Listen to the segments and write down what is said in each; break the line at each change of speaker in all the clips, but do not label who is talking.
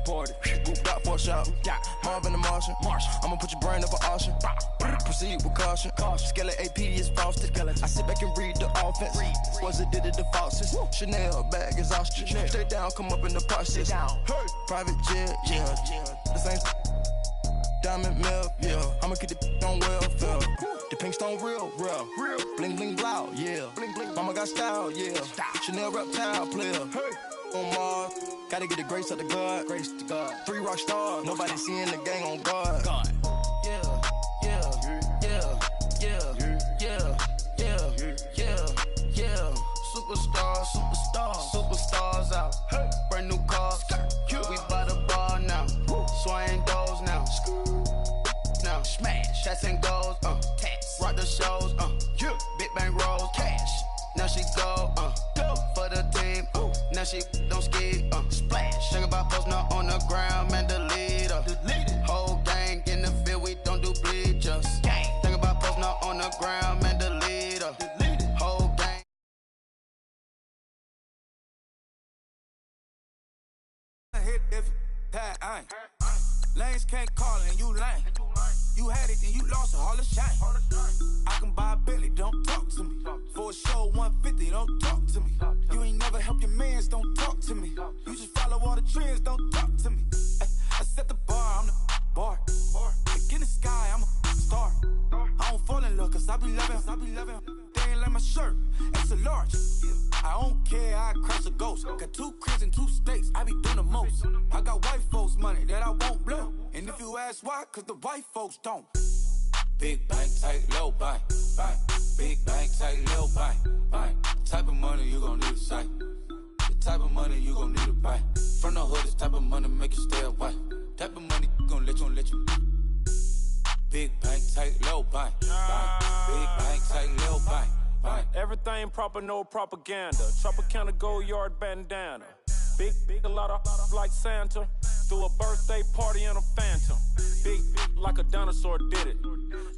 deported. Gooped out for a shot. Marvin the Martian. I'ma put your brain up for auction. Proceed with caution. Skeleton AP is frosted. I sit back and read the offense. Was it did it the faucets? Chanel bag is ostrich. Stay down, come up in the process. Private jet, yeah. The same diamond milk, yeah. I'ma keep the on welfare. The pink stone real. Bling bling blow, yeah. Mama got style, yeah. Chanel reptile player. On Mars, gotta get the grace of the God. 3 rock stars, nobody seeing the gang on guard. Superstars out. Brand new cars. We by the bar now. Swaying doors now. Now smash. Shots and goals. Tax. Rock the shows. Big bang rolls. Cash. Now she go. For the team. Now she don't ski. Splash. Think about posting up on the ground, man. The leader. Whole gang in the field. We don't do bleachers. Think about posting up on the ground, man. The leader. Whole gang.
Hit if that ain't. Lanes can't call and you lame. You had it and you lost it, all the shame. I can buy a Billy, don't talk to me. For a show 150, don't talk to me. You ain't never help your mans, don't talk to me. You just follow all the trends, don't talk to me. I set the bar, I'm the bar. Like in the sky, I'm a star. I don't fall in love, cause I be loving. They ain't like my shirt, it's a large. I don't care, I crash a ghost. Got 2 cribs in 2 states, I be doing the most. I got white folks' money that I won't blow. And if you ask why, cause the white folks don't. Big bank, tight, low bank. Big bank, tight, low bank. Type of money you gon' need a sight. The type of money you gon' need to buy. From the hood, this type of money make you stay away. Type of money gon' let you. Big bank, tight, low bank. Big bank, tight, low bank.
Everything proper, no propaganda. Tropicana gold yard bandana. Big, a lot of like Santa. Threw a birthday party in a phantom. Big like a dinosaur did it.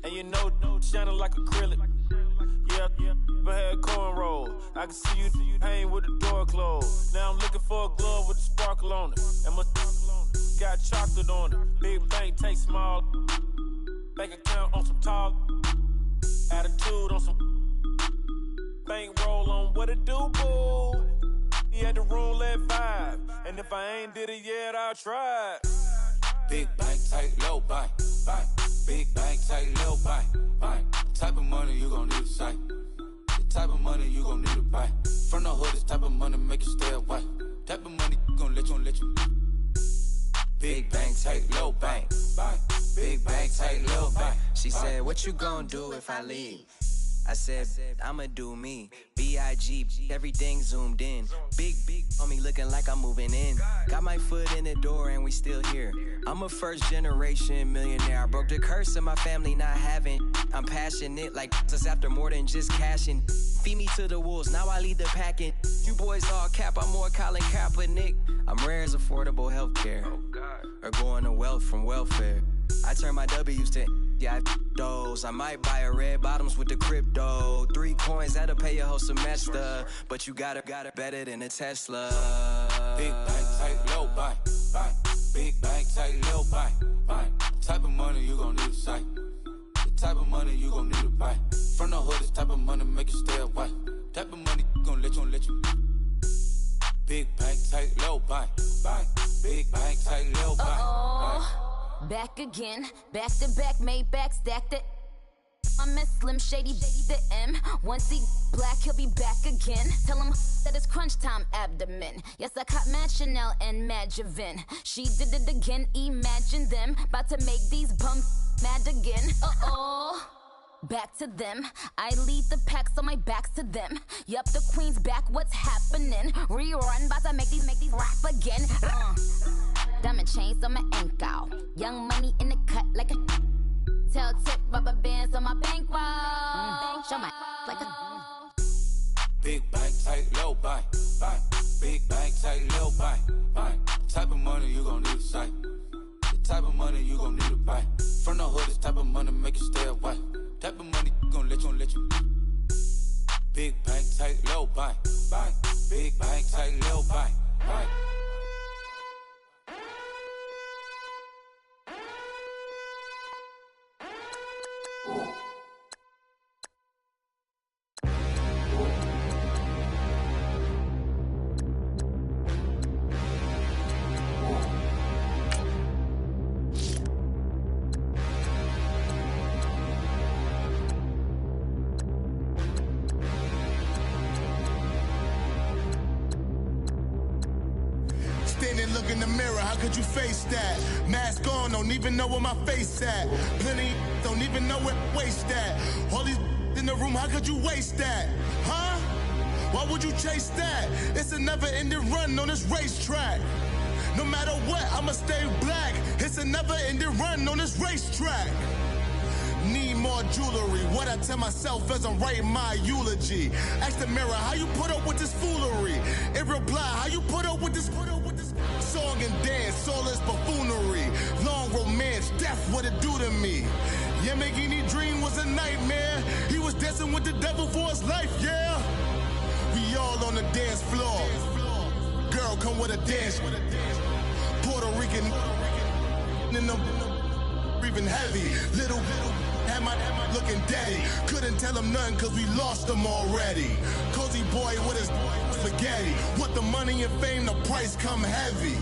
And you know, shining like acrylic. Yeah, but had cornrows. I can see you hang with the door closed. Now I'm looking for a glove with a sparkle on it. And my got chocolate on it. Big bank take small. Bank account on some tall. Attitude on some. Bank roll on what it do, boo. He had the roulette vibe. And if I ain't did it yet, I'll try.
Big bank, tight, low bank. Big bank, tight, low bank. Type of money you gon' need a sight. The type of money you gon' need to buy. From the hood, this type of money make you stay away. Type of money gon' let you. Big bank, tight, low bank. Big bank, tight, low bank.
She said, what you gon' do if I leave? I said, I'ma do me. B.I.G. Everything zoomed in. Big on me looking like I'm moving in. Got my foot in the door and we still here. I'm a first generation millionaire. I broke the curse of my family not having. I'm passionate like us after more than just cashing. Feed me to the wolves, now I lead the packing. You boys all cap, I'm more Colin Kaepernick. I'm rare as affordable healthcare. Or going to wealth from welfare. I turn my W's to those. I might buy a red bottoms with the crypto. 3 coins, that'll pay your whole semester. But you got it better than a Tesla.
Big bank, tight, low bank. Big bank, tight, low bank. Type of money you gon' need a sight. The type of money you gon' need to buy. From the hood, this type of money make you stay away. Type of money gon' let you. Big bank, tight, low bank. Big bank, tight, low bank.
Back again, back to back, made back, stacked it. I'm a Slim Shady, the M. Once he black, he'll be back again. Tell him that it's crunch time abdomen. Yes, I caught Mad Chanel and Mad Javin. She did it again, imagine them. About to make these bums mad again. Back to them. I lead the pack, so my back's to them. Yup, the queen's back, what's happening? Rerun, bout to make these rap again. Diamond chains on my ankle. Young money in the cut like a tail tip, rubber bands on my bankroll. Show my like a
big bank, tight, low bank. Big bank, tight, low bank. Type of money you gon' need a sight. The type of money you gon' need to buy. From the hood, this type of money make you stay away. Type of money gon' let you. Big bank, tight, low bank. Big bank, tight, low bank.
Standing, look in the mirror, how could you face that? Mask on, don't even know where my face at. Plenty, don't even know where waste at. All these in the room, how could you waste that? Huh? Why would you chase that? It's a never-ending run on this racetrack. No matter what, I'ma stay black. It's a never-ending run on this racetrack. Need more jewelry. What I tell myself as I'm writing my eulogy. Ask the mirror, how you put up with this foolery? It reply, how you put up with this song and dance, all this buffoonery. Long romance, death, what it do to me? Yamagini dream was a nightmare. He was dancing with the devil for his life, yeah. We all on the dance floor. Girl, come with a dance. Puerto Rican in the breathing heavy. Little had my looking daddy. Couldn't tell him nothing cause we lost him already. Cozy boy with his spaghetti. With the money and fame, the price come heavy.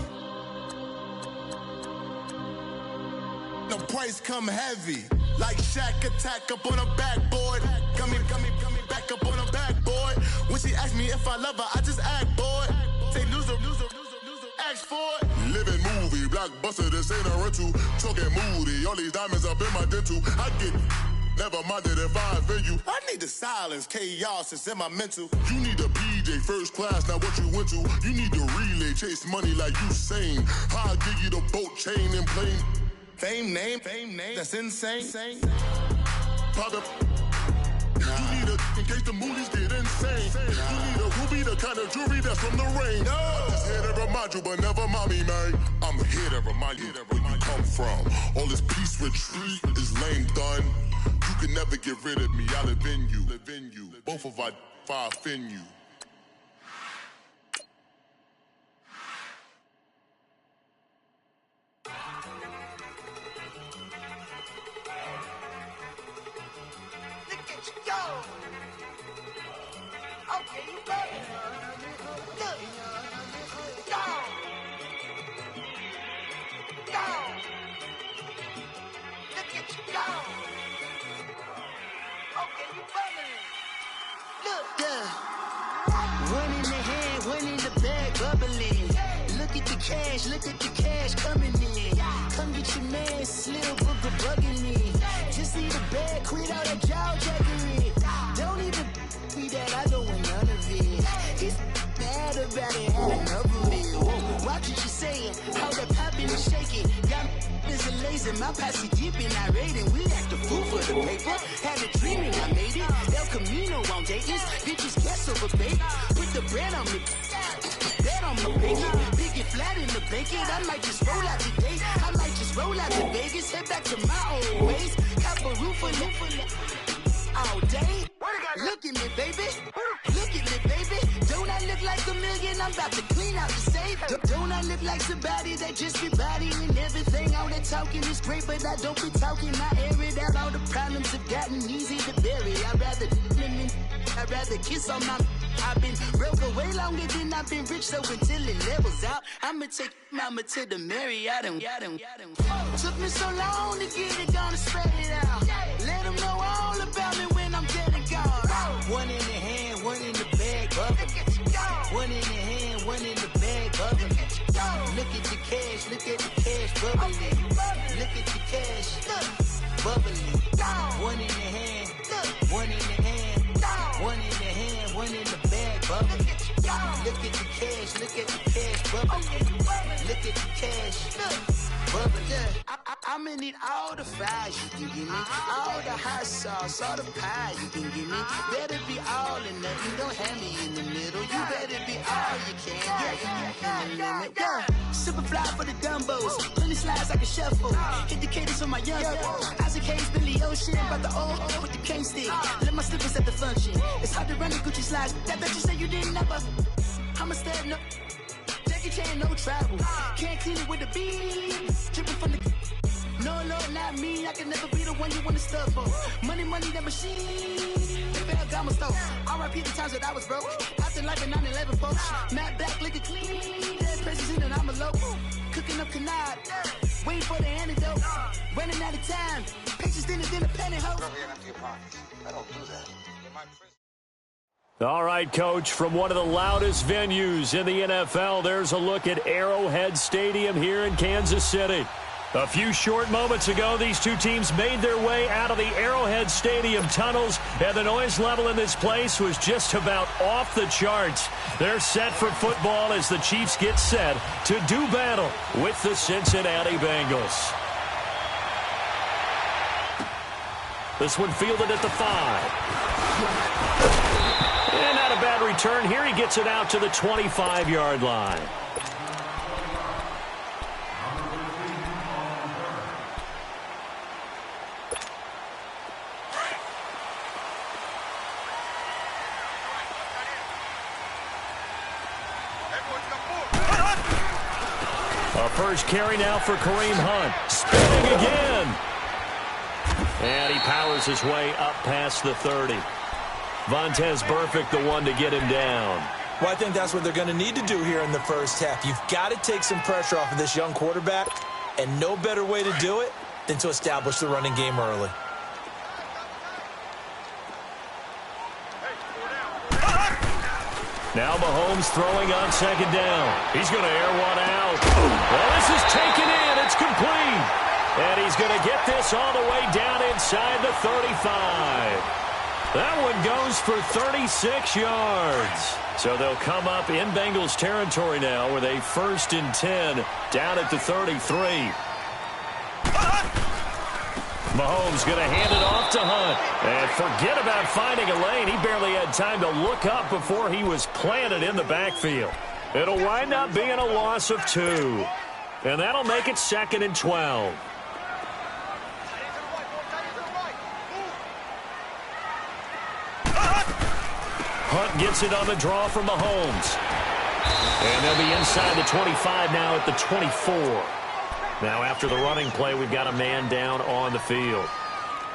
The price come heavy. Like Shaq attack up on a backboard. Coming back up on a backboard. When she asked me if I love her, I just act bored. Say loser, ask for it. Living movie, blockbuster, this ain't a rental. Talking moody, all these diamonds up in my dental. I get never minded if I offend you. I need the silence, chaos is in my mental. You need a PJ, first class, not what you went to. You need the relay, chase money like you sane. How I give you the boat, chain, and plane. Fame name, that's insane. Pop you need a, in case the movies get insane. You need a ruby, the kind of jewelry that's from the rain. No. I'm just here to remind you, but never mommy, man. I'm here to remind you where you come from. All this peace retreat is lame done. You can never get rid of me, I live in you. Both of our fire offend you.
Look at the cash coming in. Come get your man, Slim Booger bugging me. Just need a bag, quit all that jaw jackery. Don't even be that, I don't want none of it. He's mad about it, had enough of it. Watch what you saying, how that poppin' and shaking. Got me as a laser, my posse deep and irate. And we act a fool for the paper. Had a dream and I made it. El Camino on Dayton's, bitches guess over bait. Put the bread on me. Bet on my bacon, big and flat in the bacon. I might just roll out today. I might just roll out to Vegas, head back to my old ways. Cop a roof for all day. Look at me, baby. Look at me, baby. Don't I look like a million? I'm about to clean out the safe. Don't I look like somebody that just be bodying everything? All that talking is great, but I don't be talking. I air it out. All the problems have gotten easy to bury. I'd rather kiss on my. I've been broke away longer than I've been rich, so until it levels out, I'ma take mama to the Marriott and took me so long to get it, gonna spread it out. Let them know all about me when I'm dead and gone. One in the hand, one in the bag, bubble. One in the hand, one in the bag, bubble. Look at the cash, bubbling. Look at the cash, bubbling. One in the hand, one in the hand, one in the hand, one in the bag, bubbling. Look at the cash, bubbling. Look at the cash, bubbling. I'ma need all the fries you can give me, all the hot sauce, all the pie you can give me. Better be all in nothing, don't have me in the middle. You better be all you can, yeah, in the limit. Yeah, super fly for the dumbos, plenty slides like a shuffle. Hit the cadence on my young Isaac Hayes, Billy Ocean, about the old with the cane stick. Let my slippers at the function. It's hard to run the Gucci slides. That bet you say you didn't never. I'ma stand up. Jackie Chan, no travel. Can't clean it with the beat. Dripping from the. No, Lord, not me. I can never be the one you want to stuff for. Money, that machine. The Ferragamo store. R.I.P. the times that I was broke. After life in 9/11, folks. Matte black, liquor clean. Dead president and I'm a local. Cooking up canard. Waiting for the antidote. Running out of time. Patience thinner than a penny hoe.
Empty your pockets. I don't do that. All right, Coach, from one of the loudest venues in the NFL, there's a look at Arrowhead Stadium here in Kansas City. A few short moments ago, these two teams made their way out of the Arrowhead Stadium tunnels, and the noise level in this place was just about off the charts. They're set for football as the Chiefs get set to do battle with the Cincinnati Bengals. This one fielded at the 5. And not a bad return here. He gets it out to the 25-yard line. A first carry now for Kareem Hunt. Spinning again. And he powers his way up past the 30. Vontaze Burfict, the one to get him down.
Well, I think that's what they're going to need to do here in the first half. You've got to take some pressure off of this young quarterback, and no better way to do it than to establish the running game early.
Now Mahomes throwing on second down. He's going to air one out. Well, this is taken in. It's complete. And he's going to get this all the way down inside the 35. That one goes for 36 yards. So they'll come up in Bengals territory now with a 1st and 10 down at the 33. Mahomes going to hand it off to Hunt. And forget about finding a lane. He barely had time to look up before he was planted in the backfield. It'll wind up being a loss of 2. And that'll make it 2nd and 12. Hunt gets it on the draw from Mahomes. And they'll be inside the 25 now at the 24. Now after the running play, we've got a man down on the field.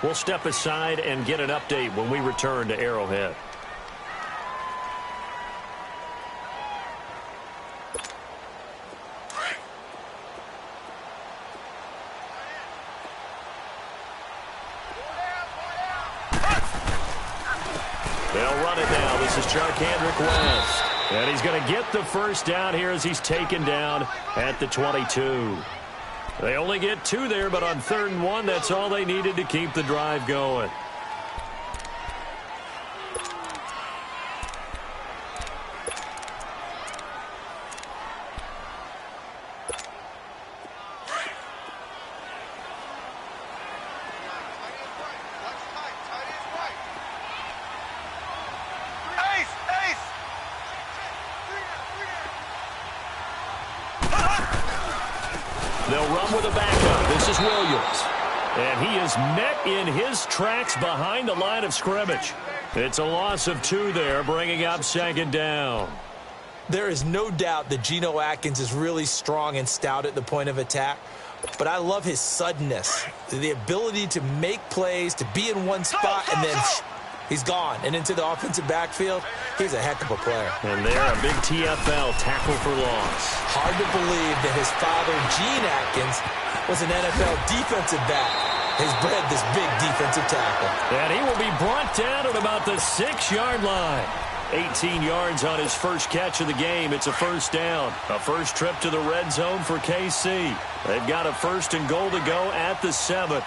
We'll step aside and get an update when we return to Arrowhead. They'll run it now. This is Charkandrick West. And he's going to get the first down here as he's taken down at the 22. They only get 2 there, but on 3rd and 1, that's all they needed to keep the drive going. They'll run with a backup. This is Williams. And he is met in his tracks behind the line of scrimmage. It's a loss of 2 there, bringing up 2nd down.
There is no doubt that Geno Atkins is really strong and stout at the point of attack. But I love his suddenness, the ability to make plays, to be in one spot, and then he's gone. And into the offensive backfield, he's a heck of a player.
And there, a big TFL, tackle for loss.
Hard to believe that his father, Gene Atkins, was an NFL defensive back. Has bred this big defensive tackle.
And he will be brought down at about the 6-yard line. 18 yards on his first catch of the game. It's a 1st down. A first trip to the red zone for KC. They've got a 1st and goal to go at the 7.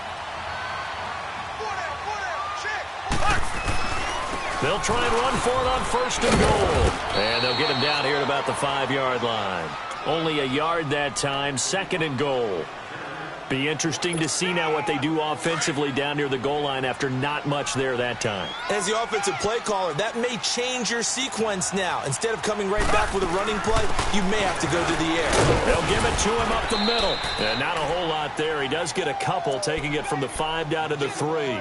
They'll try and run for it on 1st and goal. And they'll get him down here at about the 5-yard line. Only a yard that time, 2nd and goal. Be interesting to see now what they do offensively down near the goal line after not much there that time.
As the offensive play caller, that may change your sequence now. Instead of coming right back with a running play, you may have to go to the air.
They'll give it to him up the middle. And not a whole lot there. He does get a couple, taking it from the 5 down to the 3.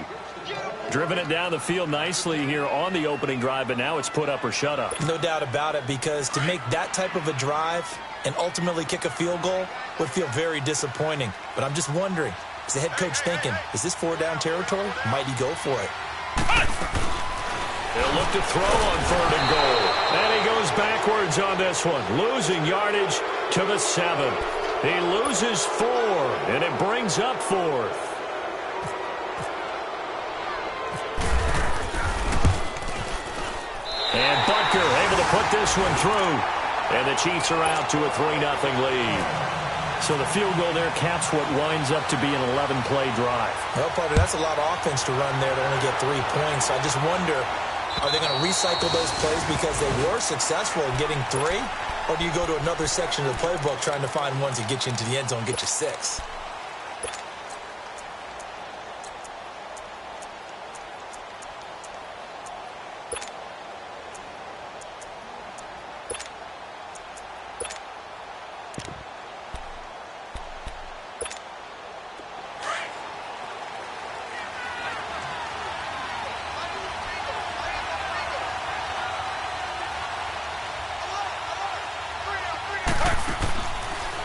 Driven it down the field nicely here on the opening drive, but now it's put up or shut up.
No doubt about it, because to make that type of a drive and ultimately kick a field goal would feel very disappointing. But I'm just wondering, is the head coach thinking, is this 4-down territory? Might he go for it?
They'll look to throw on 3rd and goal. And he goes backwards on this one, losing yardage to the 7. He loses 4, and it brings up 4th. And Butker able to put this one through. And the Chiefs are out to a 3-0 lead. So the field goal there caps what winds up to be an 11-play drive.
Well, partner, that's a lot of offense to run there to only get 3 points. I just wonder, are they going to recycle those plays because they were successful in getting 3? Or do you go to another section of the playbook trying to find ones that get you into the end zone and get you 6?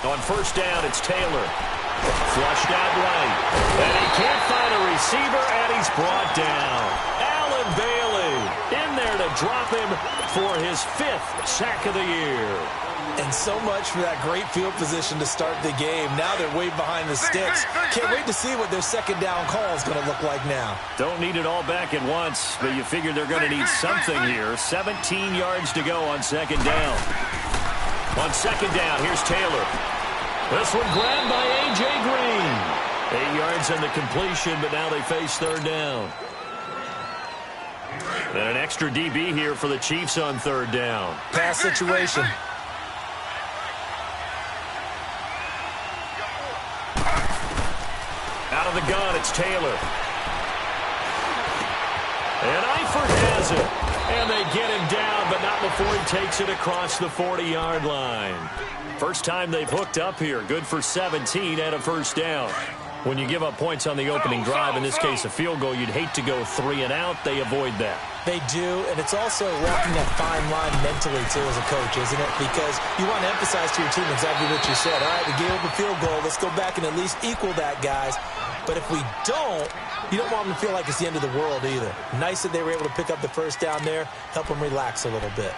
On first down, it's Taylor. Flushed out right. And he can't find a receiver, and he's brought down. Allen Bailey in there to drop him for his 5th sack of the year.
And so much for that great field position to start the game. Now they're way behind the sticks. Can't wait to see what their second down call is going to look like now.
Don't need it all back at once, but you figure they're going to need something here. 17 yards to go on second down. On second down, here's Taylor. This one grabbed by A.J. Green. 8 yards on the completion, but now they face third down. And an extra DB here for the Chiefs on third down.
Pass situation.
Out of the gun, it's Taylor. And Eifert has it. And they get him down, but not before he takes it across the 40-yard line. First time they've hooked up here. Good for 17 and a first down. When you give up points on the opening drive, in this case a field goal, you'd hate to go 3 and out. They avoid that.
They do, and it's also walking that fine line mentally, too, as a coach, isn't it? Because you want to emphasize to your team exactly what you said. All right, we gave up a field goal. Let's go back and at least equal that, guys. But if we don't, you don't want them to feel like it's the end of the world either. Nice that they were able to pick up the first down there, help them relax a little bit.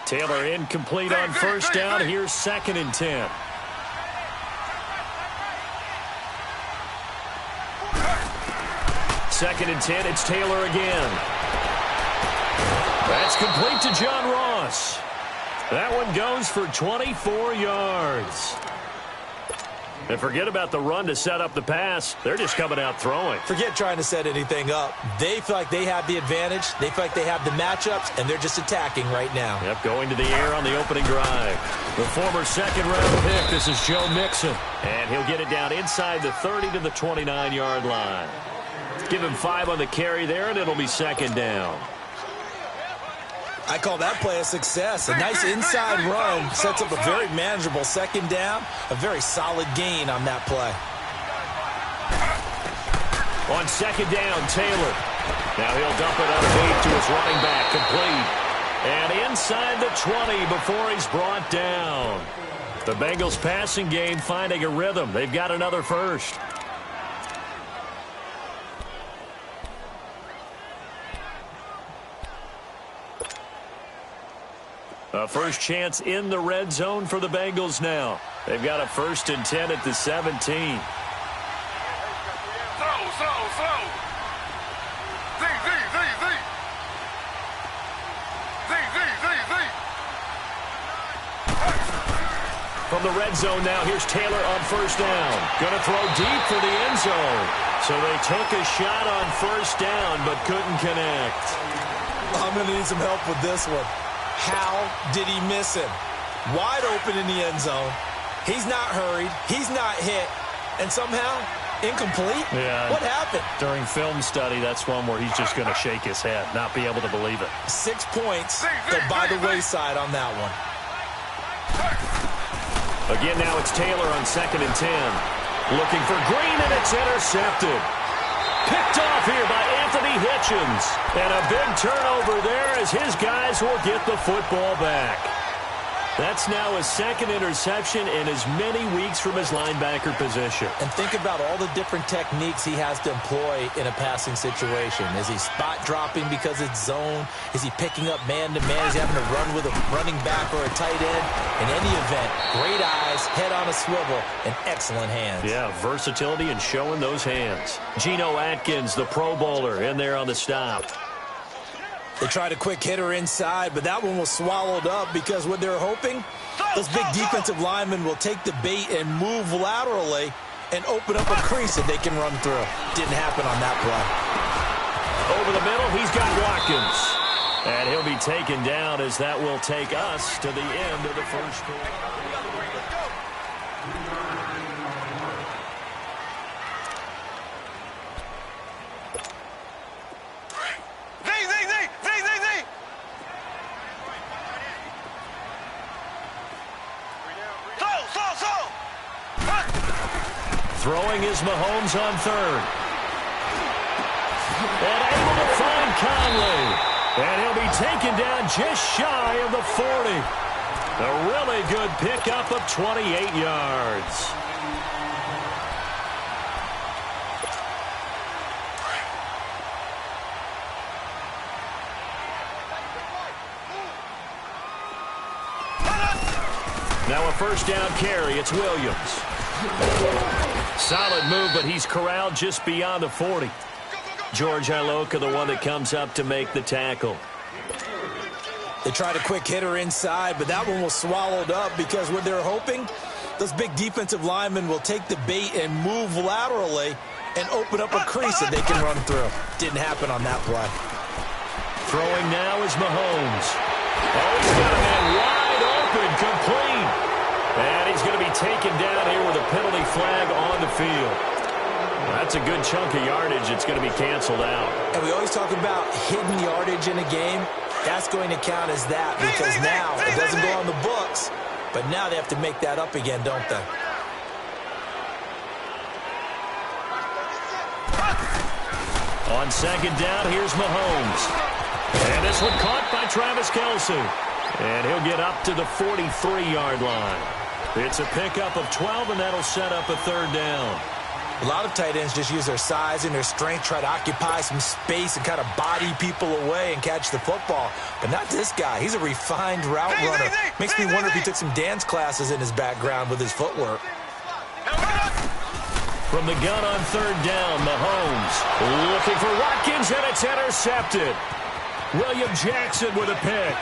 Taylor incomplete on first down. Here's 2nd and 10. Second and 10, it's Taylor again. That's complete to John Ross. That one goes for 24 yards. And forget about the run to set up the pass. They're just coming out throwing.
Forget trying to set anything up. They feel like they have the advantage. They feel like they have the matchups, and they're just attacking right now.
Yep, going to the air on the opening drive. The former second-round pick, this is Joe Mixon. And he'll get it down inside the 30 to the 29-yard line. Give him 5 on the carry there, and it'll be second down.
I call that play a success. A nice inside run sets up a very manageable second down. A very solid gain on that play.
On second down, Taylor. Now he'll dump it underneath to his running back, complete. And inside the 20 before he's brought down. The Bengals passing game finding a rhythm. They've got another first. A first chance in the red zone for the Bengals now. They've got a 1st and 10 at the 17.
Throw.
From the red zone now, here's Taylor on first down. Going to throw deep for the end zone. So they took a shot on first down, but couldn't connect.
I'm going to need some help with this one. How did he miss him? Wide open in the end zone. He's not hurried. He's not hit. And somehow, incomplete?
Yeah.
What happened?
During film study, that's one where he's just going to shake his head, not be able to believe it.
6 points go by the wayside on that one.
Again, now it's Taylor on 2nd and 10. Looking for Green, and it's intercepted. Picked off here by Anthony Hitchens. And a big turnover there as his guys will get the football back. That's now his second interception in as many weeks from his linebacker position.
And think about all the different techniques he has to employ in a passing situation. Is he spot dropping because it's zone? Is he picking up man-to-man? Is he having to run with a running back or a tight end? In any event, great eyes, head on a swivel, and excellent hands.
Yeah, versatility and showing those hands. Geno Atkins, the Pro Bowler, in there on the stop.
They tried a quick hitter inside, but that one was swallowed up because what they're hoping, those big defensive linemen will take the bait and move laterally and open up a crease that they can run through. Didn't happen on that play.
Over the middle, he's got Watkins. And he'll be taken down as that will take us to the end of the first quarter. Throwing is Mahomes on third. And able to find Conley. And he'll be taken down just shy of the 40. A really good pickup of 28 yards. Now a first down carry. It's Williams. Solid move, but he's corralled just beyond the 40. George Iloka, the one that comes up to make the tackle.
They tried a quick hitter inside, but that one was swallowed up because what they're hoping, those big defensive linemen will take the bait and move laterally and open up a crease that they can run through. Didn't happen on that play.
Throwing now is Mahomes. Oh, he's got a man wide open, complete. And he's going to be taken down here with a penalty flag on the field. That's a good chunk of yardage. It's going to be canceled out.
And we always talk about hidden yardage in a game. That's going to count as that because now it doesn't go on the books, but now they have to make that up again, don't they?
On second down, here's Mahomes. And this one caught by Travis Kelce. And he'll get up to the 43-yard line. It's a pickup of 12, and that'll set up a third down.
A lot of tight ends just use their size and their strength, try to occupy some space and kind of body people away and catch the football. But not this guy. He's a refined route runner. Makes me wonder if he took some dance classes in his background with his footwork.
From the gun on third down, Mahomes looking for Watkins, and it's intercepted. William Jackson with a pick.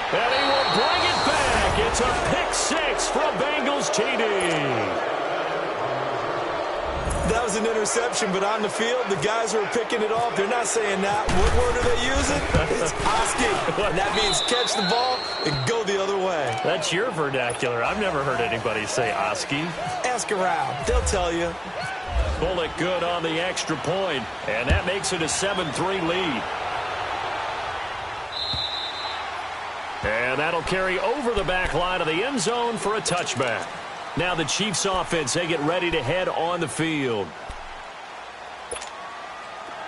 And he will bring it back. It's a pick six from Bengals TD.
That was an interception, but on the field, the guys who are picking it off, they're not saying that. What word are they using? It's Oski. And that means catch the ball and go the other way.
That's your vernacular. I've never heard anybody say Oski.
Ask around. They'll tell you.
Bullock good on the extra point, and that makes it a 7-3 lead. And that'll carry over the back line of the end zone for a touchback. Now the Chiefs offense, they get ready to head on the field.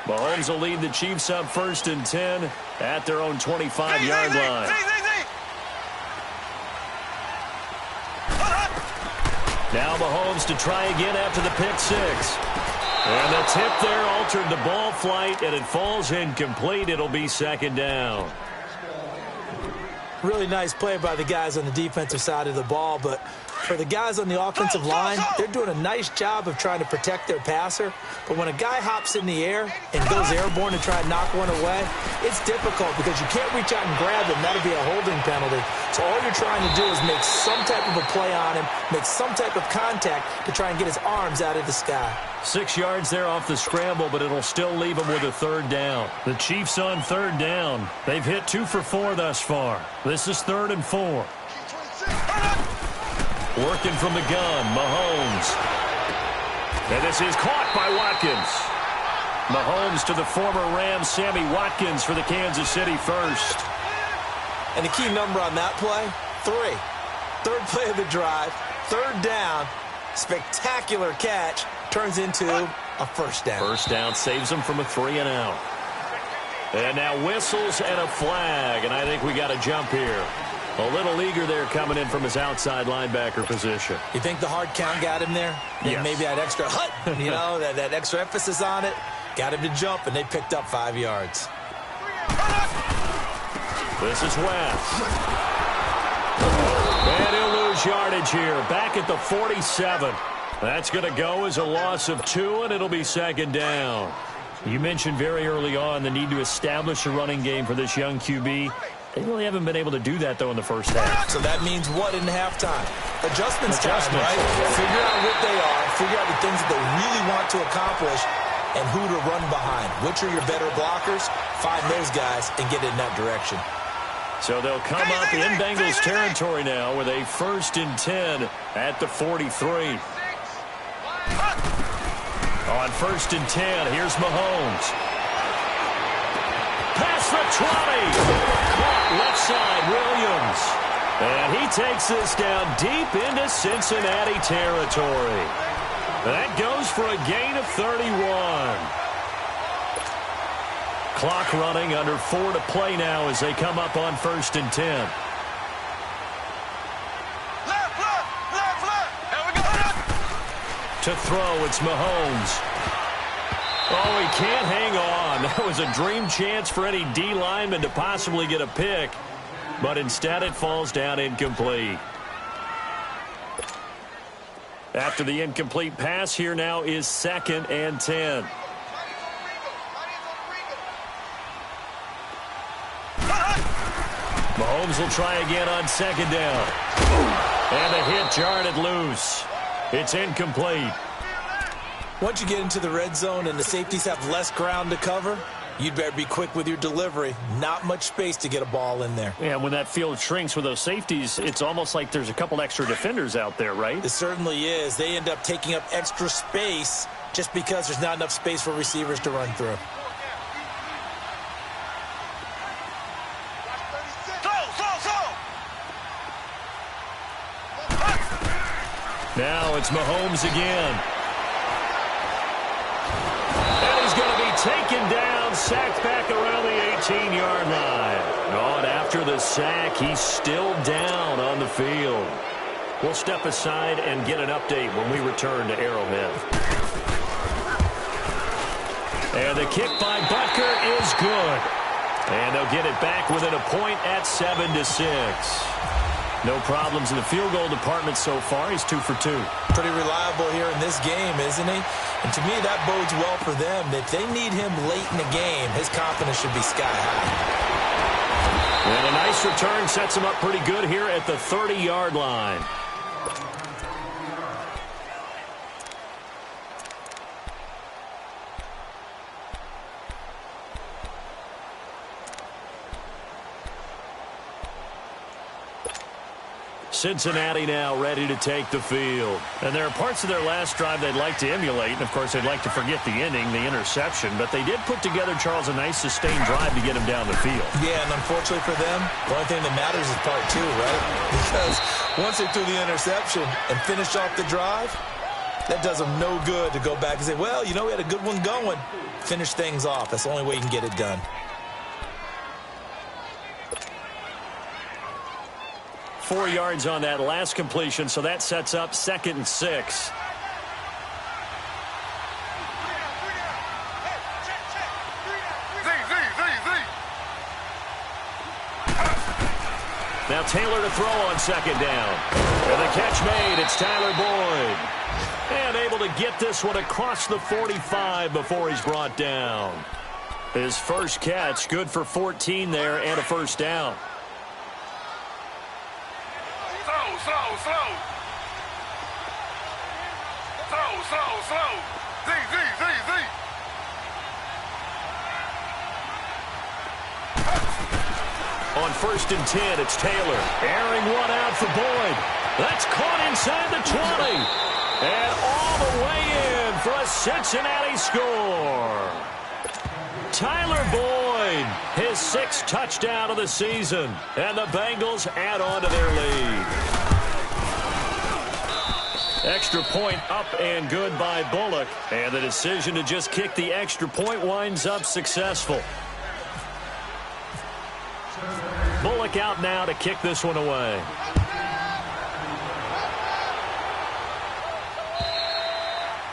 Mahomes will lead the Chiefs up 1st and 10 at their own 25-yard line. Now Mahomes to try again after the pick six. And the tip there altered the ball flight, and it falls incomplete. It'll be second down.
Really nice play by the guys on the defensive side of the ball, but for the guys on the offensive line, they're doing a nice job of trying to protect their passer. But when a guy hops in the air and goes airborne to try and knock one away, it's difficult because you can't reach out and grab him. That'll be a holding penalty. So all you're trying to do is make some type of a play on him, make some type of contact to try and get his arms out of the sky.
6 yards there off the scramble, but it'll still leave him with a third down. The Chiefs on third down. They've hit 2 for 4 thus far. This is 3rd and 4. Working from the gun, Mahomes. And this is caught by Watkins. Mahomes to the former Rams, Sammy Watkins for the Kansas City first.
And the key number on that play, 3. Third play of the drive, third down, spectacular catch, turns into a first down.
First down saves them from a 3 and out. And now whistles and a flag, and I think we got a jump here. A little eager there coming in from his outside linebacker position.
You think the hard count got him there?
Yes.
Maybe that extra that extra emphasis on it got him to jump, and they picked up 5 yards.
This is West. And he'll lose yardage here. Back at the 47. That's going to go as a loss of 2, and it'll be second down. You mentioned very early on the need to establish a running game for this young QB. They really haven't been able to do that, though, in the first half.
So that means what in halftime? Adjustments time, right? Figure out what they are, figure out the things that they really want to accomplish, and who to run behind. Which are your better blockers? Find those guys and get in that direction.
So they'll come up in Bengals territory now with a 1st and 10 at the 43. On 1st and 10, here's Mahomes. Past the 20. Caught left side, Williams. And he takes this down deep into Cincinnati territory. That goes for a gain of 31. Clock running, under 4 to play now as they come up on 1st and 10. To throw, it's Mahomes. Oh, he can't hang on. That was a dream chance for any D lineman to possibly get a pick, but instead it falls down incomplete. After the incomplete pass, here now is 2nd and 10. Mahomes will try again on 2nd down. And a hit jarred loose. It's incomplete.
Once you get into the red zone and the safeties have less ground to cover, you'd better be quick with your delivery. Not much space to get a ball in there.
Yeah, when that field shrinks with those safeties, it's almost like there's a couple extra defenders out there, right?
It certainly is. They end up taking up extra space just because there's not enough space for receivers to run through.
Now it's Mahomes again. And he's going to be taken down, sacked back around the 18-yard line. Oh, and after the sack, he's still down on the field. We'll step aside and get an update when we return to Arrowhead. And the kick by Butker is good. And they'll get it back within a point at 7-6. No problems in the field goal department so far. He's 2 for 2.
Pretty reliable here in this game, isn't he? And to me, that bodes well for them. If they need him late in the game, his confidence should be sky high.
And a nice return sets him up pretty good here at the 30-yard line. Cincinnati now ready to take the field. And there are parts of their last drive they'd like to emulate. And, of course, they'd like to forget the ending, the interception. But they did put together, Charles, a nice sustained drive to get him down the field.
Yeah, and unfortunately for them, the only thing that matters is part 2, right? Because once they threw the interception and finished off the drive, that does them no good to go back and say, well, you know, we had a good one going. Finish things off. That's the only way you can get it done.
4 yards on that last completion, so that sets up 2nd and 6. Now Taylor to throw on 2nd down. And the catch made. It's Tyler Boyd. And able to get this one across the 45 before he's brought down. His first catch, good for 14 there and a first down.
Slow. Z.
On 1st and 10, it's Taylor. Airing one out for Boyd. That's caught inside the 20. And all the way in for a Cincinnati score. Tyler Boyd, his 6th touchdown of the season. And the Bengals add on to their lead. Extra point up and good by Bullock. And the decision to just kick the extra point winds up successful. Bullock out now to kick this one away.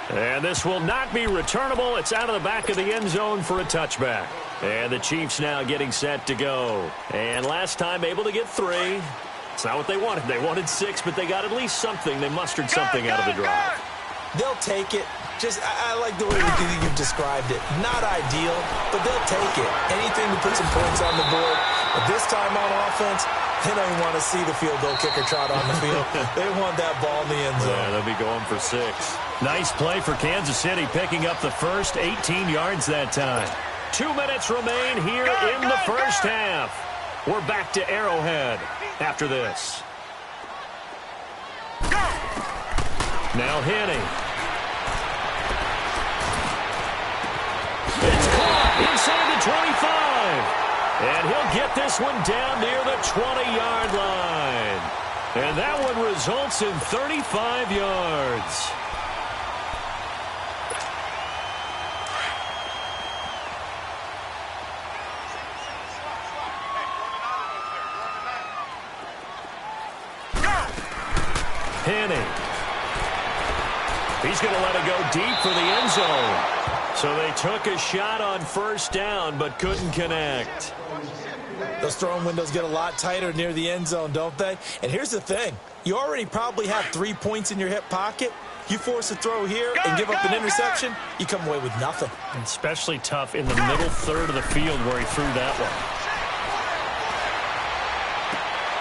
And this will not be returnable. It's out of the back of the end zone for a touchback. And the Chiefs now getting set to go. And last time able to get 3. It's not what they wanted. They wanted 6, but they got at least something. They mustered something out of the drive.
They'll take it. I like the way you've described it. Not ideal, but they'll take it. Anything to put some points on the board. But this time on offense, they don't want to see the field goal kicker trot on the field. They want that ball in the end zone.
Yeah, they'll be going for 6. Nice play for Kansas City, picking up the first 18 yards that time. 2 minutes remain here in the first half. We're back to Arrowhead after this. Now Henny. It's caught inside the 25. And he'll get this one down near the 20-yard line. And that one results in 35 yards. Henny. He's going to let it go deep for the end zone. So they took a shot on first down, but couldn't connect.
Those throwing windows get a lot tighter near the end zone, don't they? And here's the thing. You already probably have 3 points in your hip pocket. You force a throw here and give up an interception, you come away with nothing.
Especially tough in the middle third of the field where he threw that one.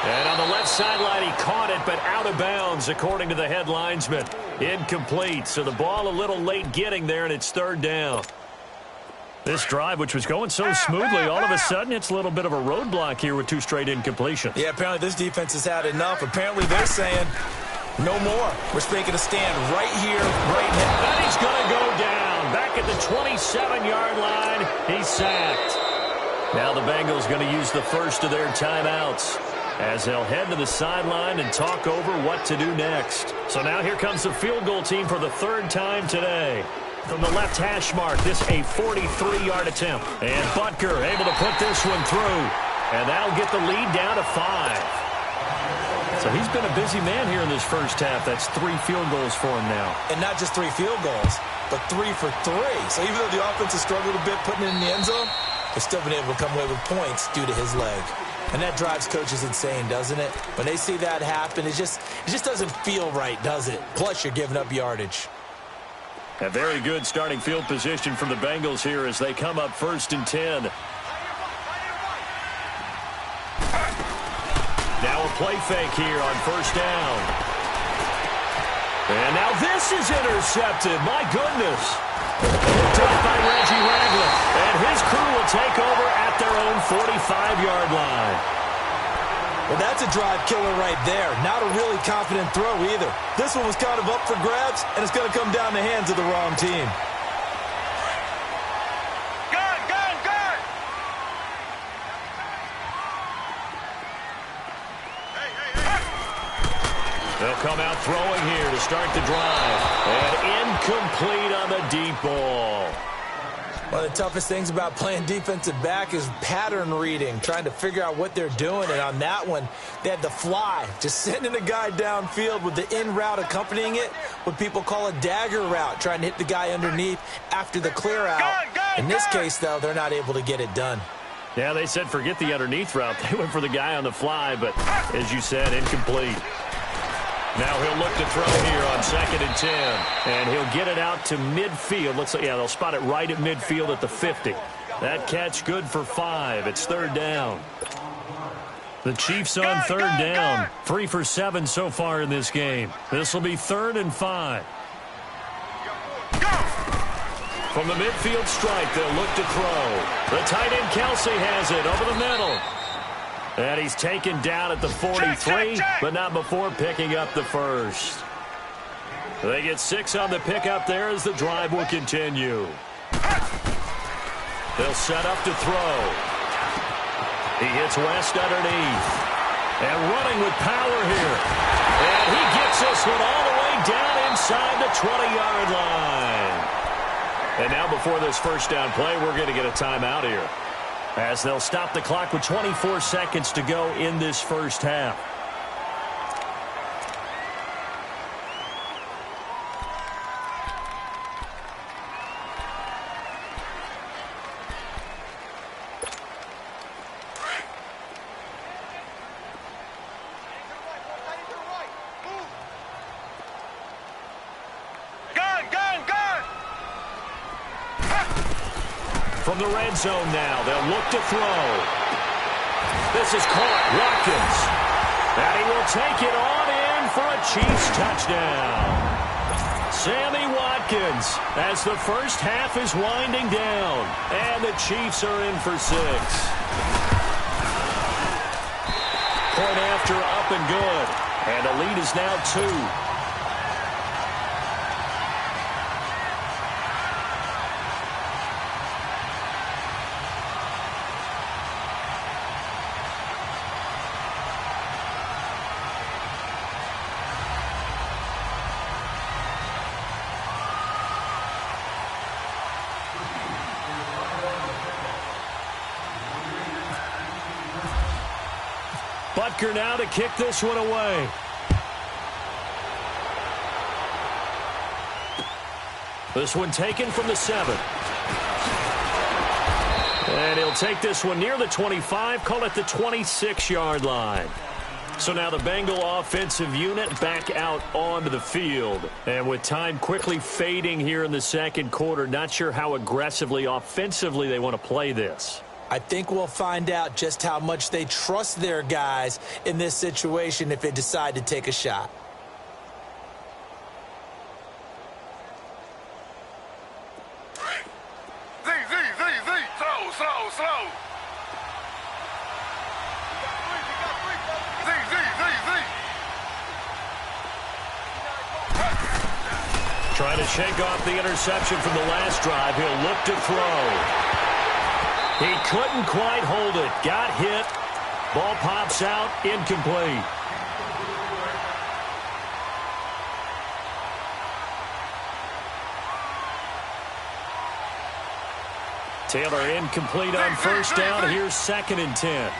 And on the left sideline, he caught it, but out of bounds, according to the head linesman. Incomplete, so the ball a little late getting there, and it's third down. This drive, which was going so smoothly, all of a sudden it's a little bit of a roadblock here with 2 straight incompletions.
Yeah, apparently this defense has had enough. Apparently they're saying, no more. We're making a stand right here, right now.
And he's going to go down. Back at the 27-yard line, he's sacked. Now the Bengals going to use the first of their timeouts as they'll head to the sideline and talk over what to do next. So now here comes the field goal team for the 3rd time today. From the left hash mark, this a 43-yard attempt. And Butker able to put this one through. And that'll get the lead down to 5. So he's been a busy man here in this first half. That's 3 field goals for him now.
And not just 3 field goals, but 3 for 3. So even though the offense has struggled a bit putting it in the end zone, they've still been able to come away with points due to his leg. And that drives coaches insane, doesn't it? When they see that happen, it just doesn't feel right, does it? Plus, you're giving up yardage.
A very good starting field position from the Bengals here as they come up 1st and 10. Now a play fake here on first down. And now this is intercepted. My goodness. Picked up by Reggie Ragland. And his crew will take over at their own 45-yard line.
Well, that's a drive killer right there. Not a really confident throw either. This one was kind of up for grabs, and it's going to come down the hands of the wrong team.
Guard!
They'll come out throwing here to start the drive. And incomplete on the deep ball.
One of the toughest things about playing defensive back is pattern reading, trying to figure out what they're doing. And on that one, they had the fly, just sending a guy downfield with the in route accompanying it, what people call a dagger route, trying to hit the guy underneath after the clear out. In this case, though, they're not able to get it done.
Yeah, they said forget the underneath route. They went for the guy on the fly, but as you said, incomplete. Now he'll look to throw here on 2nd and 10. And he'll get it out to midfield. Looks like, yeah, they'll spot it right at midfield at the 50. That catch good for 5. It's 3rd down. The Chiefs on 3rd down. 3 for 7 so far in this game. This will be 3rd and 5. From the midfield stripe, they'll look to throw. The tight end Kelsey has it over the middle. And he's taken down at the 43, but not before picking up the first. They get 6 on the pickup there as the drive will continue. They'll set up to throw. He hits West underneath. And running with power here. And he gets this one all the way down inside the 20-yard line. And now before this first down play, we're going to get a timeout here. as they'll stop the clock with 24 seconds to go in this first half. From the red zone now, they'll look to throw. This is caught, Watkins. And he will take it on in for a Chiefs touchdown. Sammy Watkins as the first half is winding down. And the Chiefs are in for 6. Point after up and good. And the lead is now 2. Butker now to kick this one away. This one taken from the 7. And he'll take this one near the 25, call it the 26-yard line. So now the Bengal offensive unit back out onto the field. And with time quickly fading here in the second quarter, not sure how aggressively, offensively they want to play this.
I think we'll find out just how much they trust their guys in this situation if they decide to take a shot.
Slow.
Trying to shake off the interception from the last drive. He'll look to throw. He couldn't quite hold it. Got hit. Ball pops out. Incomplete. Taylor incomplete on first down. Here's 2nd and 10.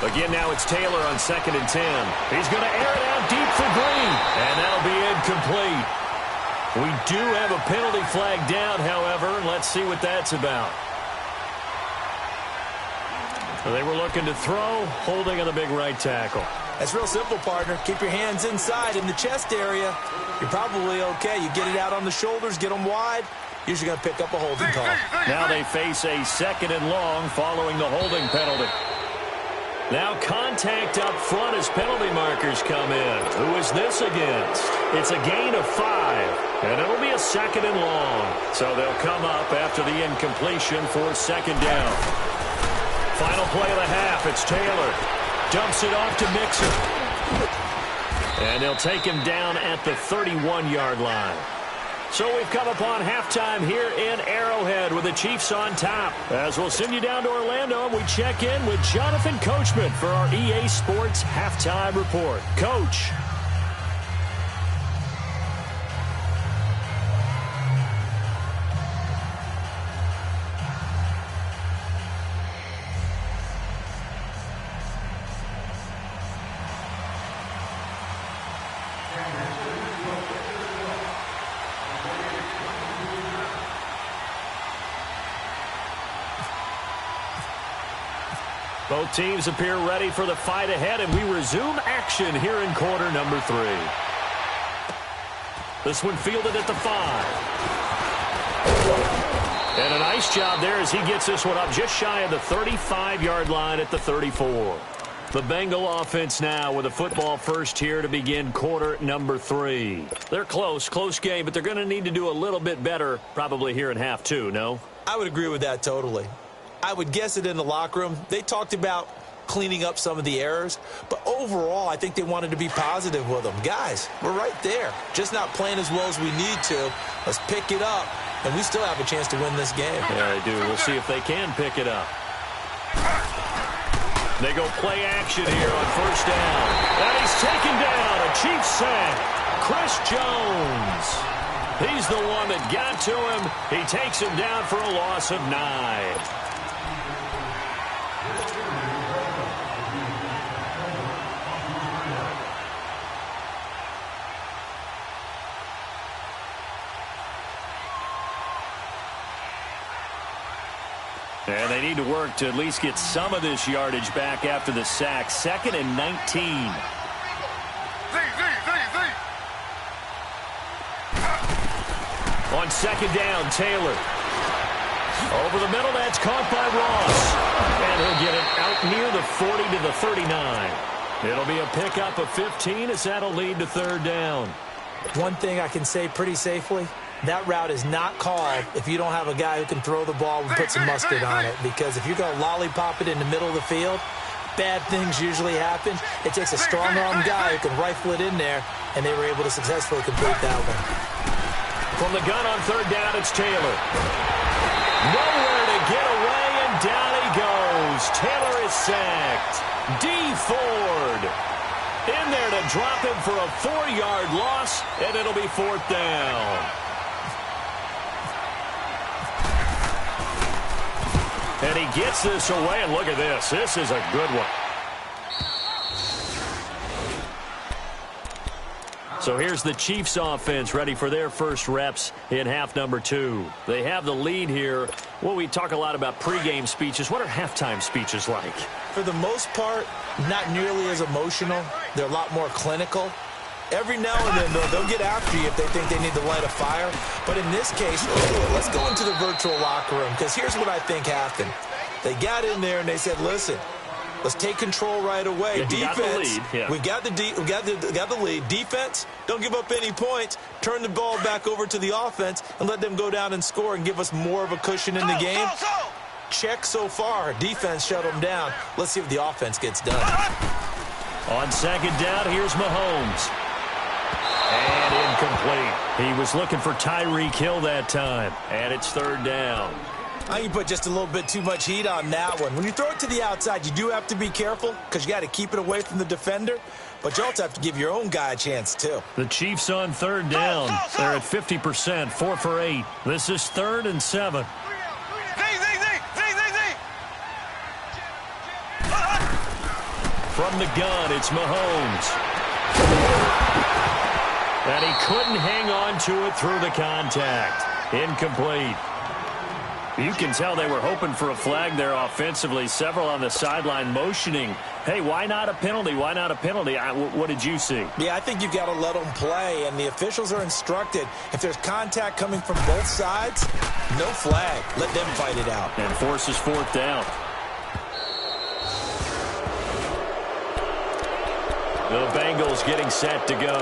Again, now it's Taylor on 2nd and 10. He's going to air it out deep for Green, and that'll be incomplete. We do have a penalty flag down, however, and let's see what that's about. They were looking to throw, holding on the big right tackle.
That's real simple, partner. Keep your hands inside in the chest area. You're probably okay. You get it out on the shoulders, get them wide. Usually going to pick up a holding call.
Now they face a 2nd and long following the holding penalty. Now contact up front as penalty markers come in. Who is this against? It's a gain of 5, and it'll be a 2nd and long. So they'll come up after the incompletion for 2nd down. Final play of the half. It's Taylor. Dumps it off to Mixon. And they'll take him down at the 31-yard line. So we've come upon halftime here in Arrowhead with the Chiefs on top. As we'll send you down to Orlando, and we check in with Jonathan Coachman for our EA Sports Halftime Report. Coach. Both teams appear ready for the fight ahead, and we resume action here in quarter number 3. This one fielded at the 5. And a nice job there as he gets this one up just shy of the 35-yard line at the 34. The Bengal offense now with a football first here to begin quarter number 3. They're close game, but they're going to need to do a little bit better probably here in half 2, no?
I would agree with that totally. I would guess it in the locker room. They talked about cleaning up some of the errors, but overall, I think they wanted to be positive with them. Guys, we're right there. Just not playing as well as we need to. Let's pick it up, and we still have a chance to win this game.
Yeah, they do. We'll see if they can pick it up. They go play action here on first down. And he's taken down. A Chiefs sack. Chris Jones. He's the one that got to him. He takes him down for a loss of 9. And they need to work to at least get some of this yardage back after the sack. 2nd and 19. On 2nd down, Taylor. Over the middle, that's caught by Ross. And he'll get it out near the 40 to the 39. It'll be a pickup of 15 as that'll lead to 3rd down.
One thing I can say pretty safely, that route is not called if you don't have a guy who can throw the ball and put some mustard on it. Because if you're going to lollipop it in the middle of the field, bad things usually happen. It takes a strong-arm guy who can rifle it in there, and they were able to successfully complete that one.
From the gun on 3rd down, it's Taylor. Nowhere to get away, and down he goes. Taylor is sacked. D. Ford in there to drop him for a 4-yard loss, and it'll be 4th down. And he gets this away, and look at this. This is a good one. So here's the Chiefs offense ready for their first reps in half number 2. They have the lead here. Well, we talk a lot about pregame speeches. What are halftime speeches like?
For the most part, not nearly as emotional. They're a lot more clinical. Every now and then, though, they'll get after you if they think they need to light a fire. But in this case, let's go into the virtual locker room, because here's what I think happened. They got in there and they said, listen, let's take control right away.
Yeah,
defense,
we
got the lead. Defense, don't give up any points. Turn the ball back over to the offense and let them go down and score and give us more of a cushion in the game. Check so far. Defense shut them down. Let's see if the offense gets done.
On 2nd down, here's Mahomes. And incomplete. He was looking for Tyreek Hill that time. And it's 3rd down.
I think you put just a little bit too much heat on that one. When you throw it to the outside, you do have to be careful because you got to keep it away from the defender. But you also have to give your own guy a chance, too.
The Chiefs on 3rd down. They're at 50%, 4 for 8. This is 3rd and 7. From the gun, it's Mahomes. And he couldn't hang on to it through the contact. Incomplete. You can tell they were hoping for a flag there offensively. Several on the sideline motioning. Hey, why not a penalty? Why not a penalty? What did you see?
Yeah, I think you've got to let them play, and the officials are instructed. If there's contact coming from both sides, no flag. Let them fight it out.
And forces 4th down. The Bengals getting set to go.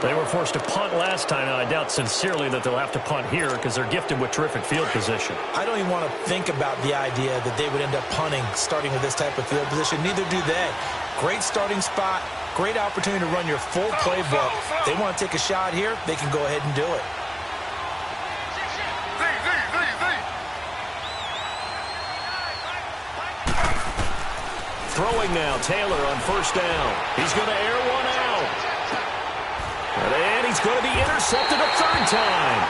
They were forced to punt last time, and I doubt sincerely that they'll have to punt here because they're gifted with terrific field position.
I don't even want to think about the idea that they would end up punting starting with this type of field position. Neither do they. Great starting spot, great opportunity to run your full playbook. If they want to take a shot here, they can go ahead and do it.
Throwing now, Taylor on 1st down. He's going to air one out. And he's going to be intercepted a 3rd time.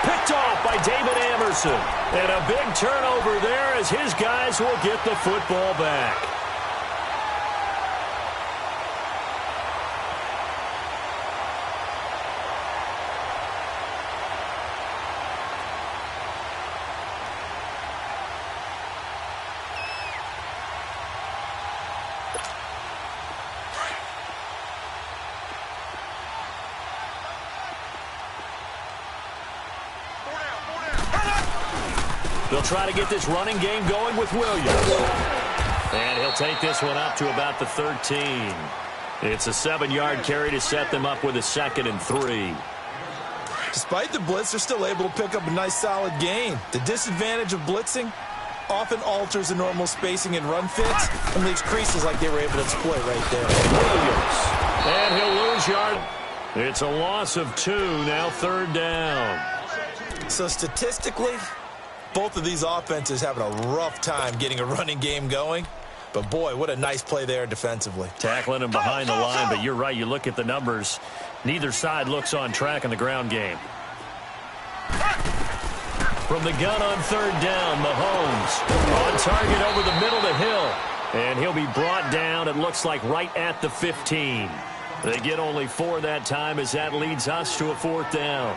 Picked off by David Amerson. And a big turnover there as his guys will get the football back. They'll try to get this running game going with Williams. And he'll take this one up to about the 13. It's a 7-yard carry to set them up with a 2nd and 3.
Despite the blitz, they're still able to pick up a nice, solid gain. The disadvantage of blitzing often alters the normal spacing and run fits and leaves creases like they were able to exploit right there.
Williams. And he'll lose yard. It's a loss of 2, now 3rd down.
So statistically, both of these offenses having a rough time getting a running game going. But, boy, what a nice play there defensively.
Tackling him behind the line, but you're right. You look at the numbers. Neither side looks on track in the ground game. From the gun on third down, Mahomes on target over the middle to Hill. And he'll be brought down, it looks like, right at the 15. They get only 4 that time as that leads us to a 4th down.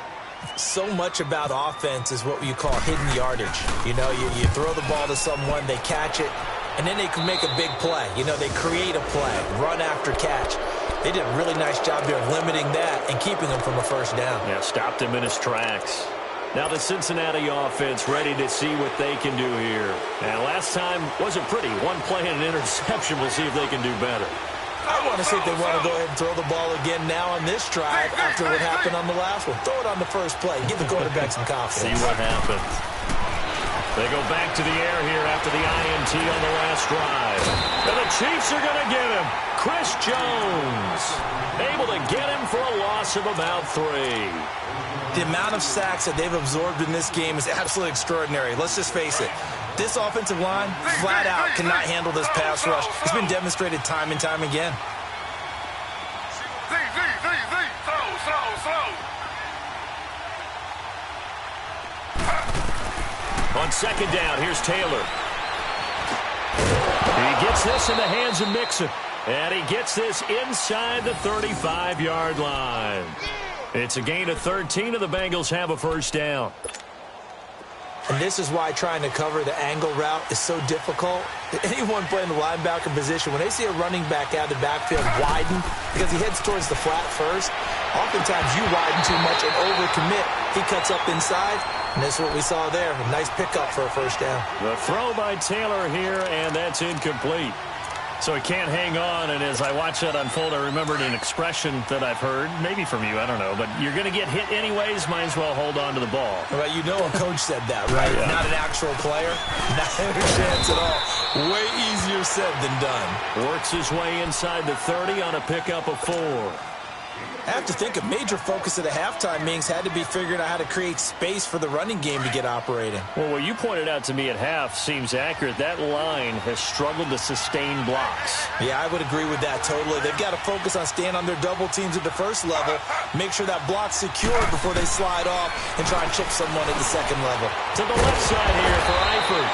So much about offense is what you call hidden yardage. You know, you throw the ball to someone, they catch it, and then they can make a big play. You know, they create a play, run after catch. They did a really nice job there of limiting that and keeping him from a first down.
Yeah, stopped him in his tracks. Now the Cincinnati offense ready to see what they can do here. And last time wasn't pretty. One play and an interception. We'll see if they can do better.
I want to see if they want to go ahead and throw the ball again now on this drive after what happened on the last one. Throw it on the first play. Give the quarterback some confidence.
See what happens. They go back to the air here after the INT on the last drive. And the Chiefs are going to get him. Chris Jones able to get him for a loss of about 3.
The amount of sacks that they've absorbed in this game is absolutely extraordinary. Let's just face it. This offensive line, flat out, cannot handle this pass rush. It's been demonstrated time and time again.
On second down, here's Taylor. He gets this in the hands of Mixon. And he gets this inside the 35-yard line. It's a gain of 13, and the Bengals have a first down.
And this is why trying to cover the angle route is so difficult. Anyone playing the linebacker position, when they see a running back out of the backfield widen, because he heads towards the flat first, oftentimes you widen too much and overcommit. He cuts up inside, and that's what we saw there. A nice pickup for a first down.
The throw by Taylor here, and that's incomplete. So he can't hang on, and as I watch that unfold, I remembered an expression that I've heard, maybe from you, I don't know, but you're going to get hit anyways, might as well hold on to the ball.
Well, you know a coach said that, right? Yeah. Not an actual player. Not a chance at all. Way easier said than done.
Works his way inside the 30 on a pickup of 4.
I have to think a major focus of the halftime meetings had to be figuring out how to create space for the running game to get operating.
Well, what you pointed out to me at half seems accurate. That line has struggled to sustain blocks.
Yeah, I would agree with that totally. They've got to focus on staying on their double teams at the first level, make sure that block's secure before they slide off and try and chip someone at the second level.
To the left side here for Eifert.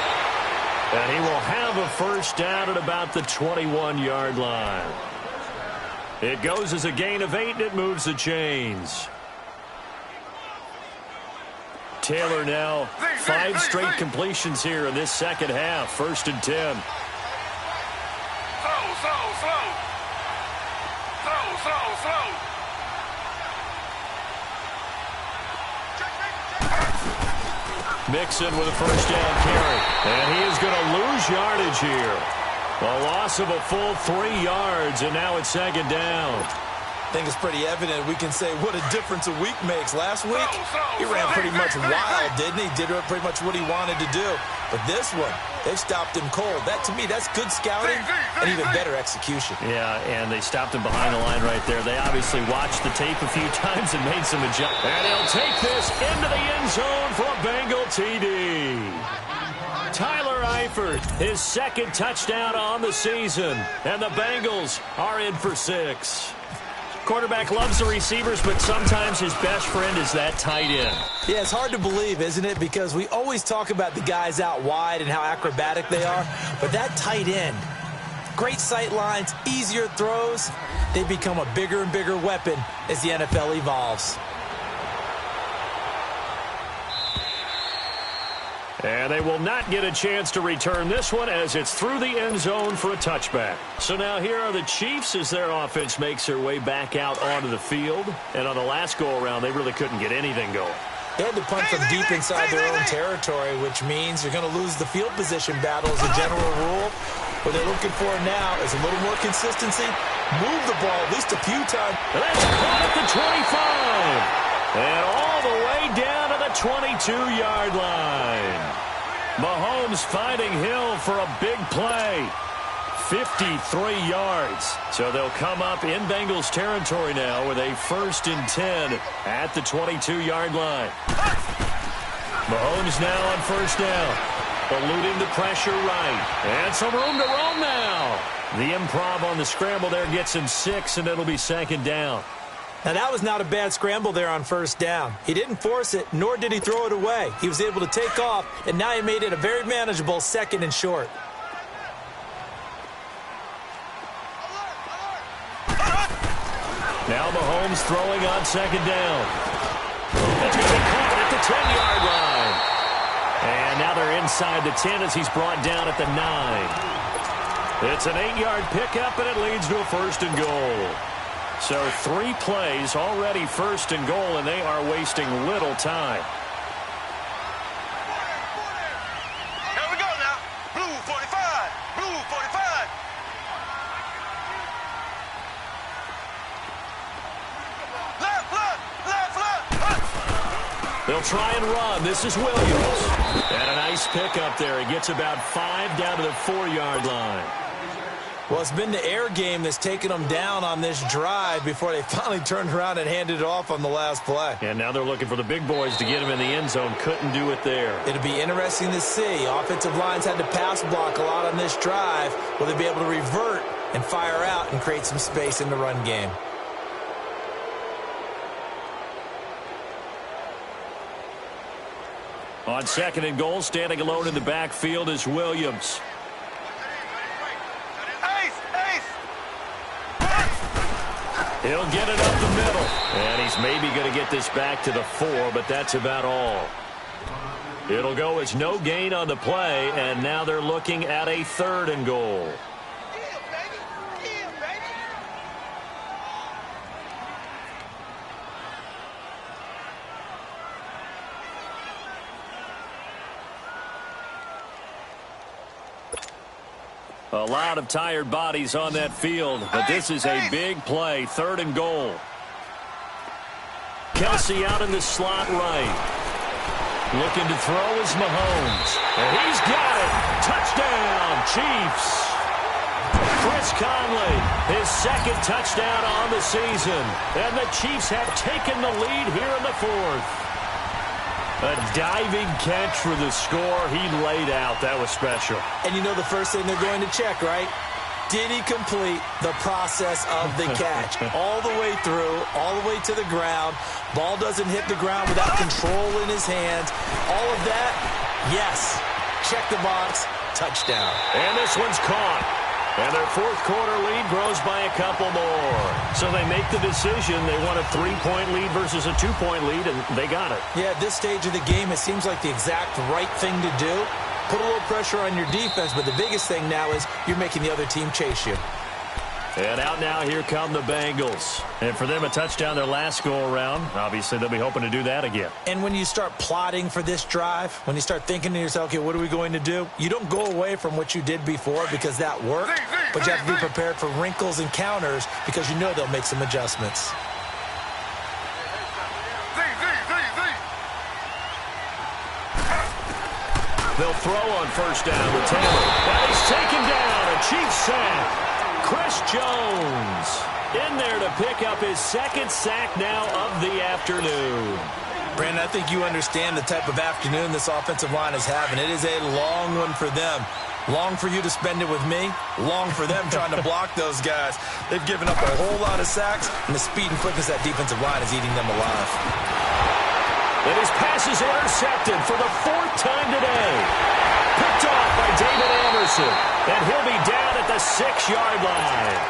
And he will have a first down at about the 21-yard line. It goes as a gain of 8, and it moves the chains. Taylor now 5 straight completions here in this second half. 1st and 10. Mixon with a first down carry. And he is going to lose yardage here. A loss of a full 3 yards, and now it's second down.
I think it's pretty evident. We can say what a difference a week makes. Last week, he ran pretty much wild, didn't he? Did pretty much what he wanted to do. But this one, they've stopped him cold. That, to me, that's good scouting and even better execution.
Yeah, and they stopped him behind the line right there. They obviously watched the tape a few times and made some adjustments. And he'll take this into the end zone for a Bengal TD. Tyler Eifert, his second touchdown on the season. And the Bengals are in for 6. Quarterback loves the receivers, but sometimes his best friend is that tight end.
Yeah, it's hard to believe, isn't it? Because we always talk about the guys out wide and how acrobatic they are. But that tight end, great sight lines, easier throws, they become a bigger and bigger weapon as the NFL evolves.
And they will not get a chance to return this one as it's through the end zone for a touchback. So now here are the Chiefs as their offense makes their way back out onto the field. And on the last go-around, they really couldn't get anything going.
They had to punt from deep inside their own territory, which means you're going to lose the field position battle as a general rule. What they're looking for now is a little more consistency. Move the ball at least a few times.
And that's caught at the 25. And all the way down to the 22-yard line. Mahomes finding Hill for a big play. 53 yards. So they'll come up in Bengals territory now with a 1st and 10 at the 22-yard line. Mahomes now on 1st down. eluding the pressure right. And some room to roam now. The improv on the scramble there gets him 6, and it'll be second down.
Now, that was not a bad scramble there on first down. He didn't force it, nor did he throw it away. He was able to take off, and now he made it a very manageable 2nd and short.
Now Mahomes throwing on second down. That's going to be caught at the 10-yard line. And now they're inside the 10 as he's brought down at the 9. It's an 8-yard pickup, and it leads to a 1st and goal. So 3 plays already 1st and goal, and they are wasting little time.
Here we go now. Blue 45. Blue 45.
They'll try and run. This is Williams. And a nice pickup there. He gets about 5 down to the 4-yard line.
Well, it's been the air game that's taken them down on this drive before they finally turned around and handed it off on the last play.
And now they're looking for the big boys to get him in the end zone. Couldn't do it there.
It'll be interesting to see. Offensive lines had to pass block a lot on this drive. Will they be able to revert and fire out and create some space in the run game?
On 2nd and goal, standing alone in the backfield is Williams. He'll get it up the middle. And he's maybe going to get this back to the 4, but that's about all. It'll go as no gain on the play, and now they're looking at a 3rd and goal. A lot of tired bodies on that field, but this is a big play. 3rd and goal. Kelsey out in the slot right. Looking to throw is Mahomes. And he's got it. Touchdown, Chiefs. Chris Conley, his 2nd touchdown on the season. And the Chiefs have taken the lead here in the 4th. A diving catch for the score. He laid out. That was special.
And you know the first thing they're going to check, right? Did he complete the process of the catch? All the way through, all the way to the ground. Ball doesn't hit the ground without control in his hands. All of that, yes. Check the box. Touchdown.
And this one's caught. And their 4th quarter lead grows by a couple more. So they make the decision. They want a 3-point lead versus a 2-point lead, and they got it.
Yeah, at this stage of the game, it seems like the exact right thing to do. Put a little pressure on your defense, but the biggest thing now is you're making the other team chase you.
And out now, here come the Bengals. And for them, a touchdown their last go-around. Obviously, they'll be hoping to do that again.
And when you start plotting for this drive, when you start thinking to yourself, okay, what are we going to do? You don't go away from what you did before because that worked, but you have to be prepared for wrinkles and counters because you know they'll make some adjustments.
They'll throw on 1st down with Taylor. And he's taken down. A Chiefs sack. Chris Jones in there to pick up his 2nd sack now of the afternoon.
Brandon, I think you understand the type of afternoon this offensive line is having. It is a long one for them. Long for you to spend it with me. Long for them trying to block those guys. They've given up a whole lot of sacks, and the speed and quickness of that defensive line is eating them alive.
And his pass is intercepted for the 4th time today. Picked off by David Anderson. And he'll be down at the 6-yard line.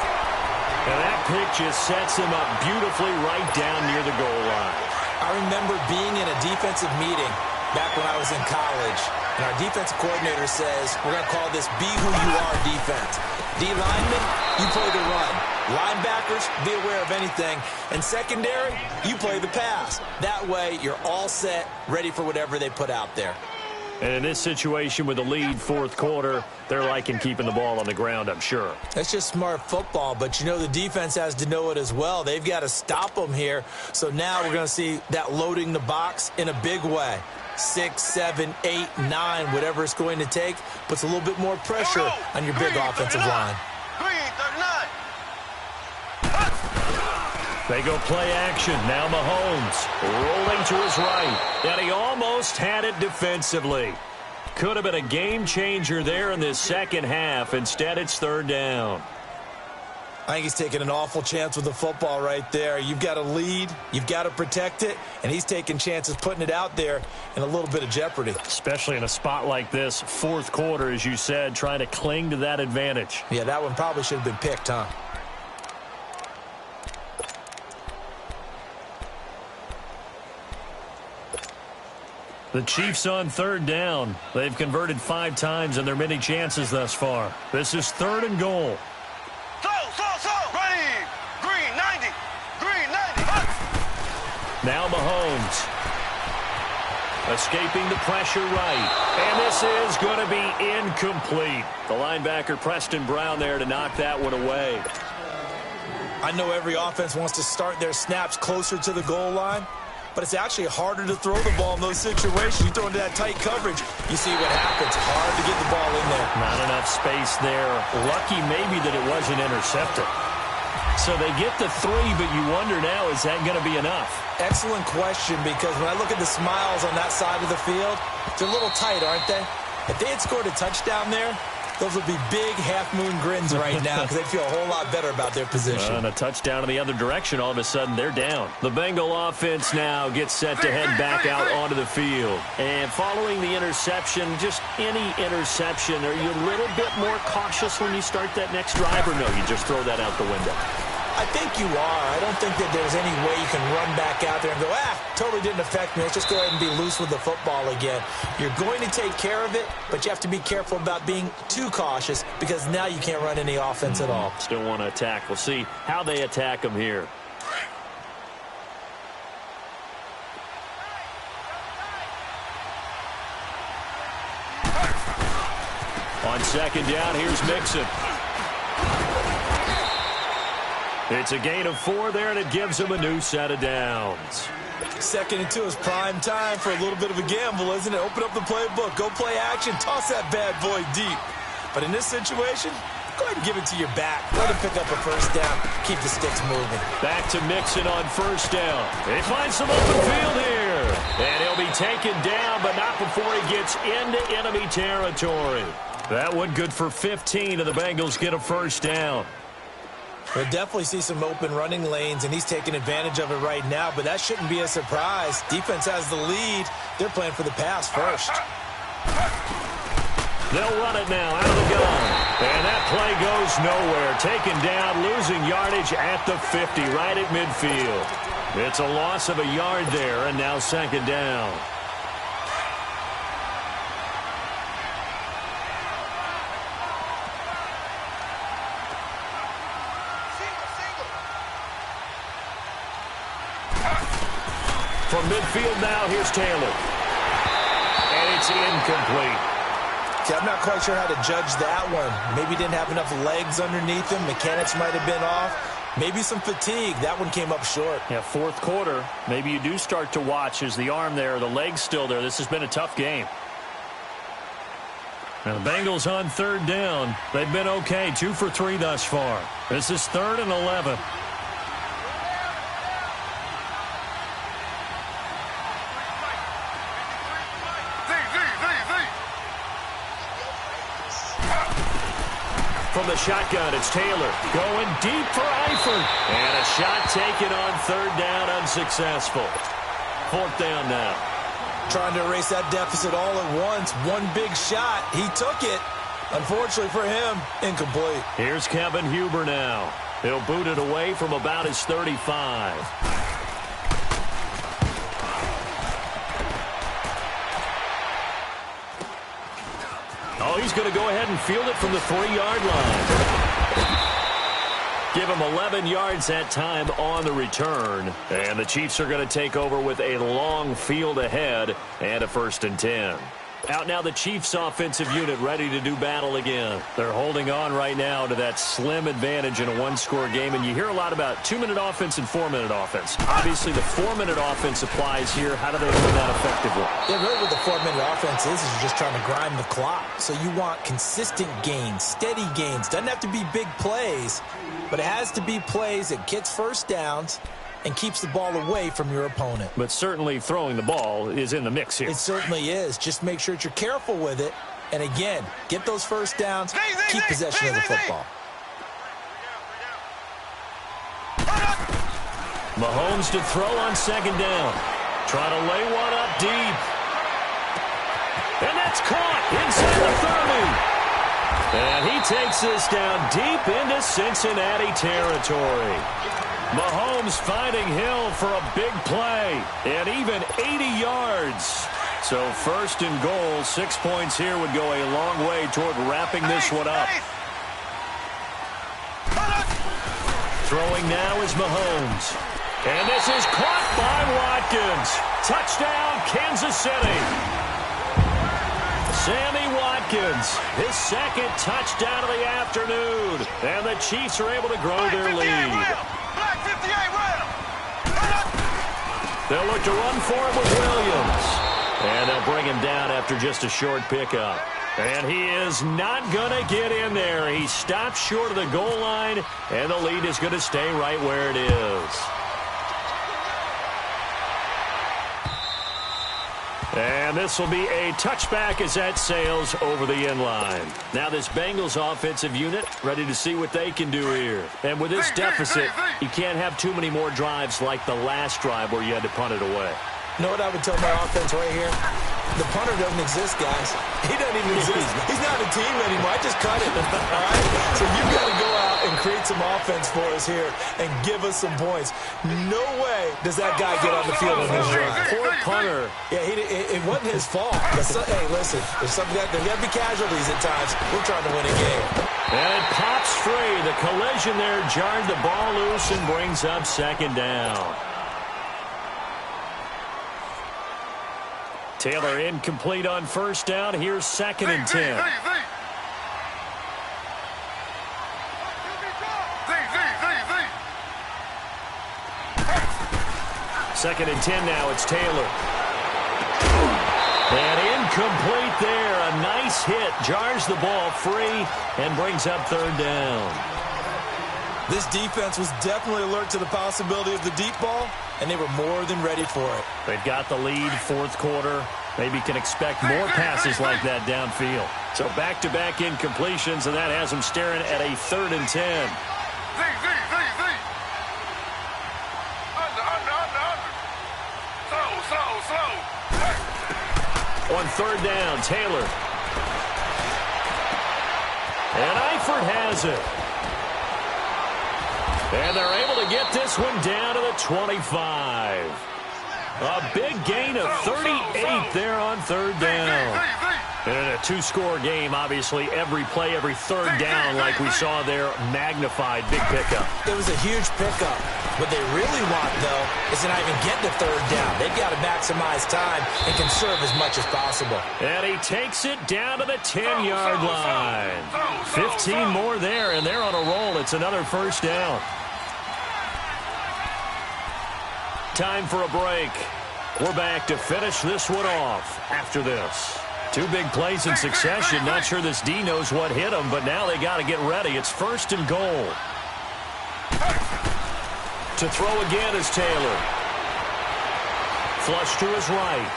And that pick just sets him up beautifully right down near the goal line.
I remember being in a defensive meeting back when I was in college. And our defensive coordinator says, we're going to call this be who you are defense. D linemen, you play the run. Linebackers, be aware of anything. And secondary, you play the pass. That way, you're all set, ready for whatever they put out there.
And in this situation with the lead 4th quarter, they're liking keeping the ball on the ground, I'm sure.
That's just smart football, but you know the defense has to know it as well. They've got to stop them here. So now we're going to see that loading the box in a big way. 6, 7, 8, 9, whatever it's going to take, puts a little bit more pressure on your big offensive line.
They go play action. Now Mahomes rolling to his right. And he almost had it defensively. Could have been a game changer there in this second half. Instead, it's third down.
I think he's taking an awful chance with the football right there. You've got to lead, you've got to protect it, and he's taking chances putting it out there in a little bit of jeopardy.
Especially in a spot like this, fourth quarter, as you said, trying to cling to that advantage.
Yeah, that one probably should have been picked, huh?
The Chiefs on third down. They've converted 5 times in their many chances thus far. This is third and goal.
Ready. Green 90. Green 90.
Now Mahomes. Escaping the pressure right. And this is going to be incomplete. The linebacker Preston Brown there to knock that one away.
I know every offense wants to start their snaps closer to the goal line, but it's actually harder to throw the ball in those situations. You throw into that tight coverage, you see what happens. Hard to get the ball in there.
Not enough space there. Lucky maybe that it wasn't intercepted. So they get the 3, but you wonder now, is that going to be enough?
Excellent question, because when I look at the smiles on that side of the field, they're a little tight, aren't they? If they had scored a touchdown there, those would be big half-moon grins right now because they'd feel a whole lot better about their position.
And a touchdown in the other direction, all of a sudden they're down. The Bengal offense now gets set to head back out onto the field. And following the interception, just any interception, are you a little bit more cautious when you start that next drive, or no, you just throw that out the window?
I think you are. I don't think that there's any way you can run back out there and go, totally didn't affect me. Let's just go ahead and be loose with the football again. You're going to take care of it, but you have to be careful about being too cautious because now you can't run any offense at all.
Still want to attack. We'll see how they attack them here. On second down, here's Mixon. It's a gain of 4 there, and it gives them a new set of downs.
2nd and 2 is prime time for a little bit of a gamble, isn't it? Open up the playbook, go play action, toss that bad boy deep. But in this situation, go ahead and give it to your back. Let him pick up a first down. Keep the sticks moving.
Back to Mixon on first down. They find some open field here. And he'll be taken down, but not before he gets into enemy territory. That one good for 15, and the Bengals get a first down.
We'll definitely see some open running lanes, and he's taking advantage of it right now, but that shouldn't be a surprise. Defense has the lead. They're playing for the pass first.
They'll run it now out of the gun. And that play goes nowhere. Taken down, losing yardage at the 50, right at midfield. It's a loss of a yard there, and now second down. From midfield now, here's Taylor. And it's incomplete.
See, I'm not quite sure how to judge that one. Maybe didn't have enough legs underneath him. Mechanics might have been off. Maybe some fatigue. That one came up short.
Yeah, fourth quarter. Maybe you do start to watch as the arm there, the leg's still there. This has been a tough game. Now the Bengals on third down. They've been okay, 2 for 3 thus far. This is 3rd and 11. From the shotgun, it's Taylor going deep for Eifert. And a shot taken on third down, unsuccessful. 4th down now.
Trying to erase that deficit all at once. One big shot. He took it. Unfortunately for him, incomplete.
Here's Kevin Huber now. He'll boot it away from about his 35. Oh, he's going to go ahead and field it from the 3-yard line. Give him 11 yards that time on the return. And the Chiefs are going to take over with a long field ahead and a 1st and 10. Out now the Chiefs offensive unit ready to do battle again. They're holding on right now to that slim advantage in a one-score game. And you hear a lot about 2-minute offense and 4-minute offense. Obviously the 4-minute offense applies here. How do they do that effectively?
Yeah, really what the 4-minute offense is you're just trying to grind the clock. So you want consistent gains, steady gains. Doesn't have to be big plays, but it has to be plays that gets first downs and keeps the ball away from your opponent.
But certainly throwing the ball is in the mix here.
It certainly is. Just make sure that you're careful with it. And again, get those first downs, keep possession of the football.
Mahomes to throw on second down. Trying to lay one up deep. And that's caught inside the 30. And he takes this down deep into Cincinnati territory. Mahomes finding Hill for a big play. And even 80 yards. So first and goal, 6 points here would go a long way toward wrapping this one up. Throwing now is Mahomes. And this is caught by Watkins. Touchdown, Kansas City. Sammy Watkins, his second touchdown of the afternoon. And the Chiefs are able to grow their lead. They'll look to run for it with Williams. And they'll bring him down after just a short pickup. And he is not going to get in there. He stops short of the goal line, and the lead is going to stay right where it is. And this will be a touchback as that sails over the end line. Now this Bengals offensive unit ready to see what they can do here. And with this deficit, you can't have too many more drives like the last drive where you had to punt it away.
You know what I would tell my offense right here? The punter doesn't exist, guys. He doesn't even exist. He's not a team anymore. I just cut it. All right? So you've got to go out and create some offense for us here and give us some points. No way does that guy get on the field in this drive.
Poor punter.
Yeah, it wasn't his fault. But hey, listen, there's got to be casualties at times. We're trying to win a game.
And it pops free. The collision there jarred the ball loose and brings up second down. Taylor incomplete on first down. Here's second and 10. Second and 10 now. It's Taylor. And incomplete there. A nice hit. Jars the ball free and brings up third down.
This defense was definitely alert to the possibility of the deep ball, and they were more than ready for it.
They've got the lead, fourth quarter. Maybe can expect more passes like that downfield. So back-to-back incompletions, and that has them staring at a third and 10. On third down, Taylor. And Eifert has it. And they're able to get this one down to the 25. A big gain of 38 there on third down. And in a two-score game, obviously, every play, every third down, like we saw there, magnified, big pickup.
It was a huge pickup. What they really want, though, is to not even get to third down. They've got to maximize time and conserve as much as possible.
And he takes it down to the 10-yard line. 15 more there, and they're on a roll. It's another first down. Time for a break. We're back to finish this one off after this. Two big plays in succession. Not sure this D knows what hit him, but now they got to get ready. It's first and goal. To throw again is Taylor. Flush to his right.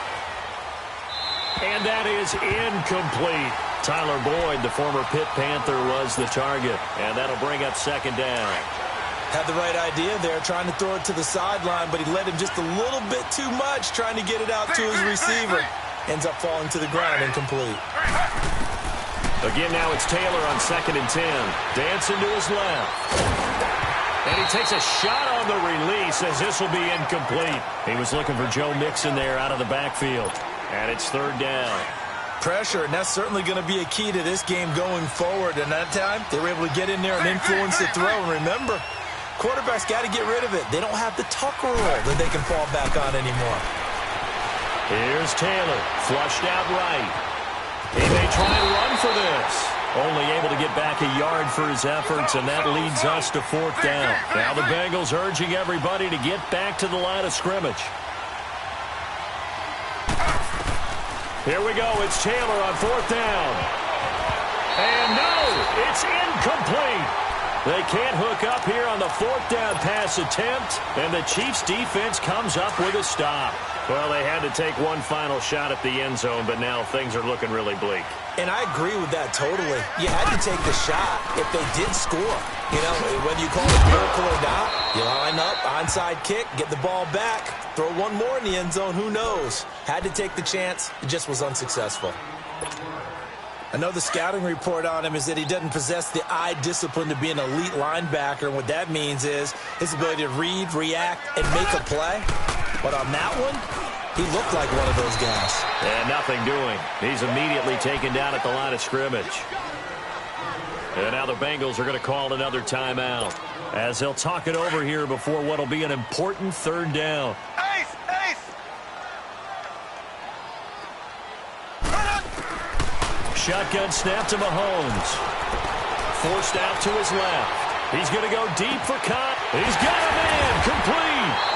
And that is incomplete. Tyler Boyd, the former Pitt Panther, was the target. And that'll bring up second down.
Had the right idea there, trying to throw it to the sideline, but he led him just a little bit too much, trying to get it out to his receiver. Ends up falling to the ground incomplete.
Again, now it's Taylor on second and 10. Dancing to his left. And he takes a shot on the release as this will be incomplete. He was looking for Joe Mixon there out of the backfield. And it's third down.
Pressure, and that's certainly going to be a key to this game going forward. And that time, they were able to get in there and influence the throw. And remember, quarterbacks got to get rid of it. They don't have the tuck rule that they can fall back on anymore.
Here's Taylor, flushed out right. He may try and run for this. Only able to get back a yard for his efforts, and that leads us to fourth down. Now the Bengals urging everybody to get back to the line of scrimmage. Here we go. It's Taylor on fourth down. And no, it's incomplete. They can't hook up here on the fourth down pass attempt, and the Chiefs defense comes up with a stop. Well, they had to take one final shot at the end zone, but now things are looking really bleak.
And I agree with that totally. You had to take the shot if they did score. You know, whether you call it a miracle or not, you line up, onside kick, get the ball back, throw one more in the end zone, who knows? Had to take the chance. It just was unsuccessful. Another scouting report on him is that he doesn't possess the eye discipline to be an elite linebacker, and what that means is his ability to read, react, and make a play. But on that one, he looked like one of those guys.
And nothing doing. He's immediately taken down at the line of scrimmage. And now the Bengals are going to call another timeout as they'll talk it over here before what will be an important third down.
Ace!
Shotgun snap to Mahomes. Forced out to his left. He's going to go deep for Cobb. He's got a man. Complete.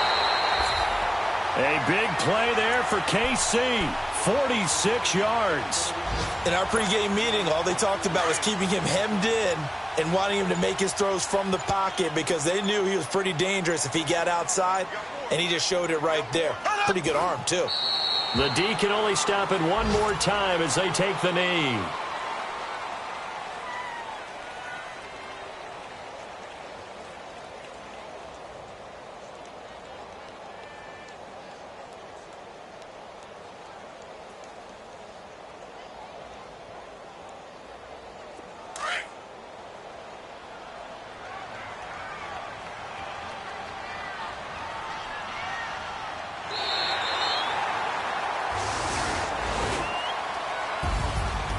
A big play there for KC. 46 yards.
In our pregame meeting, all they talked about was keeping him hemmed in and wanting him to make his throws from the pocket because they knew he was pretty dangerous if he got outside, and he just showed it right there. Pretty good arm, too.
The D can only stop it one more time as they take the knee.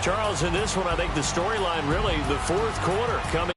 Charles, in this one, I think the storyline really, the fourth quarter coming.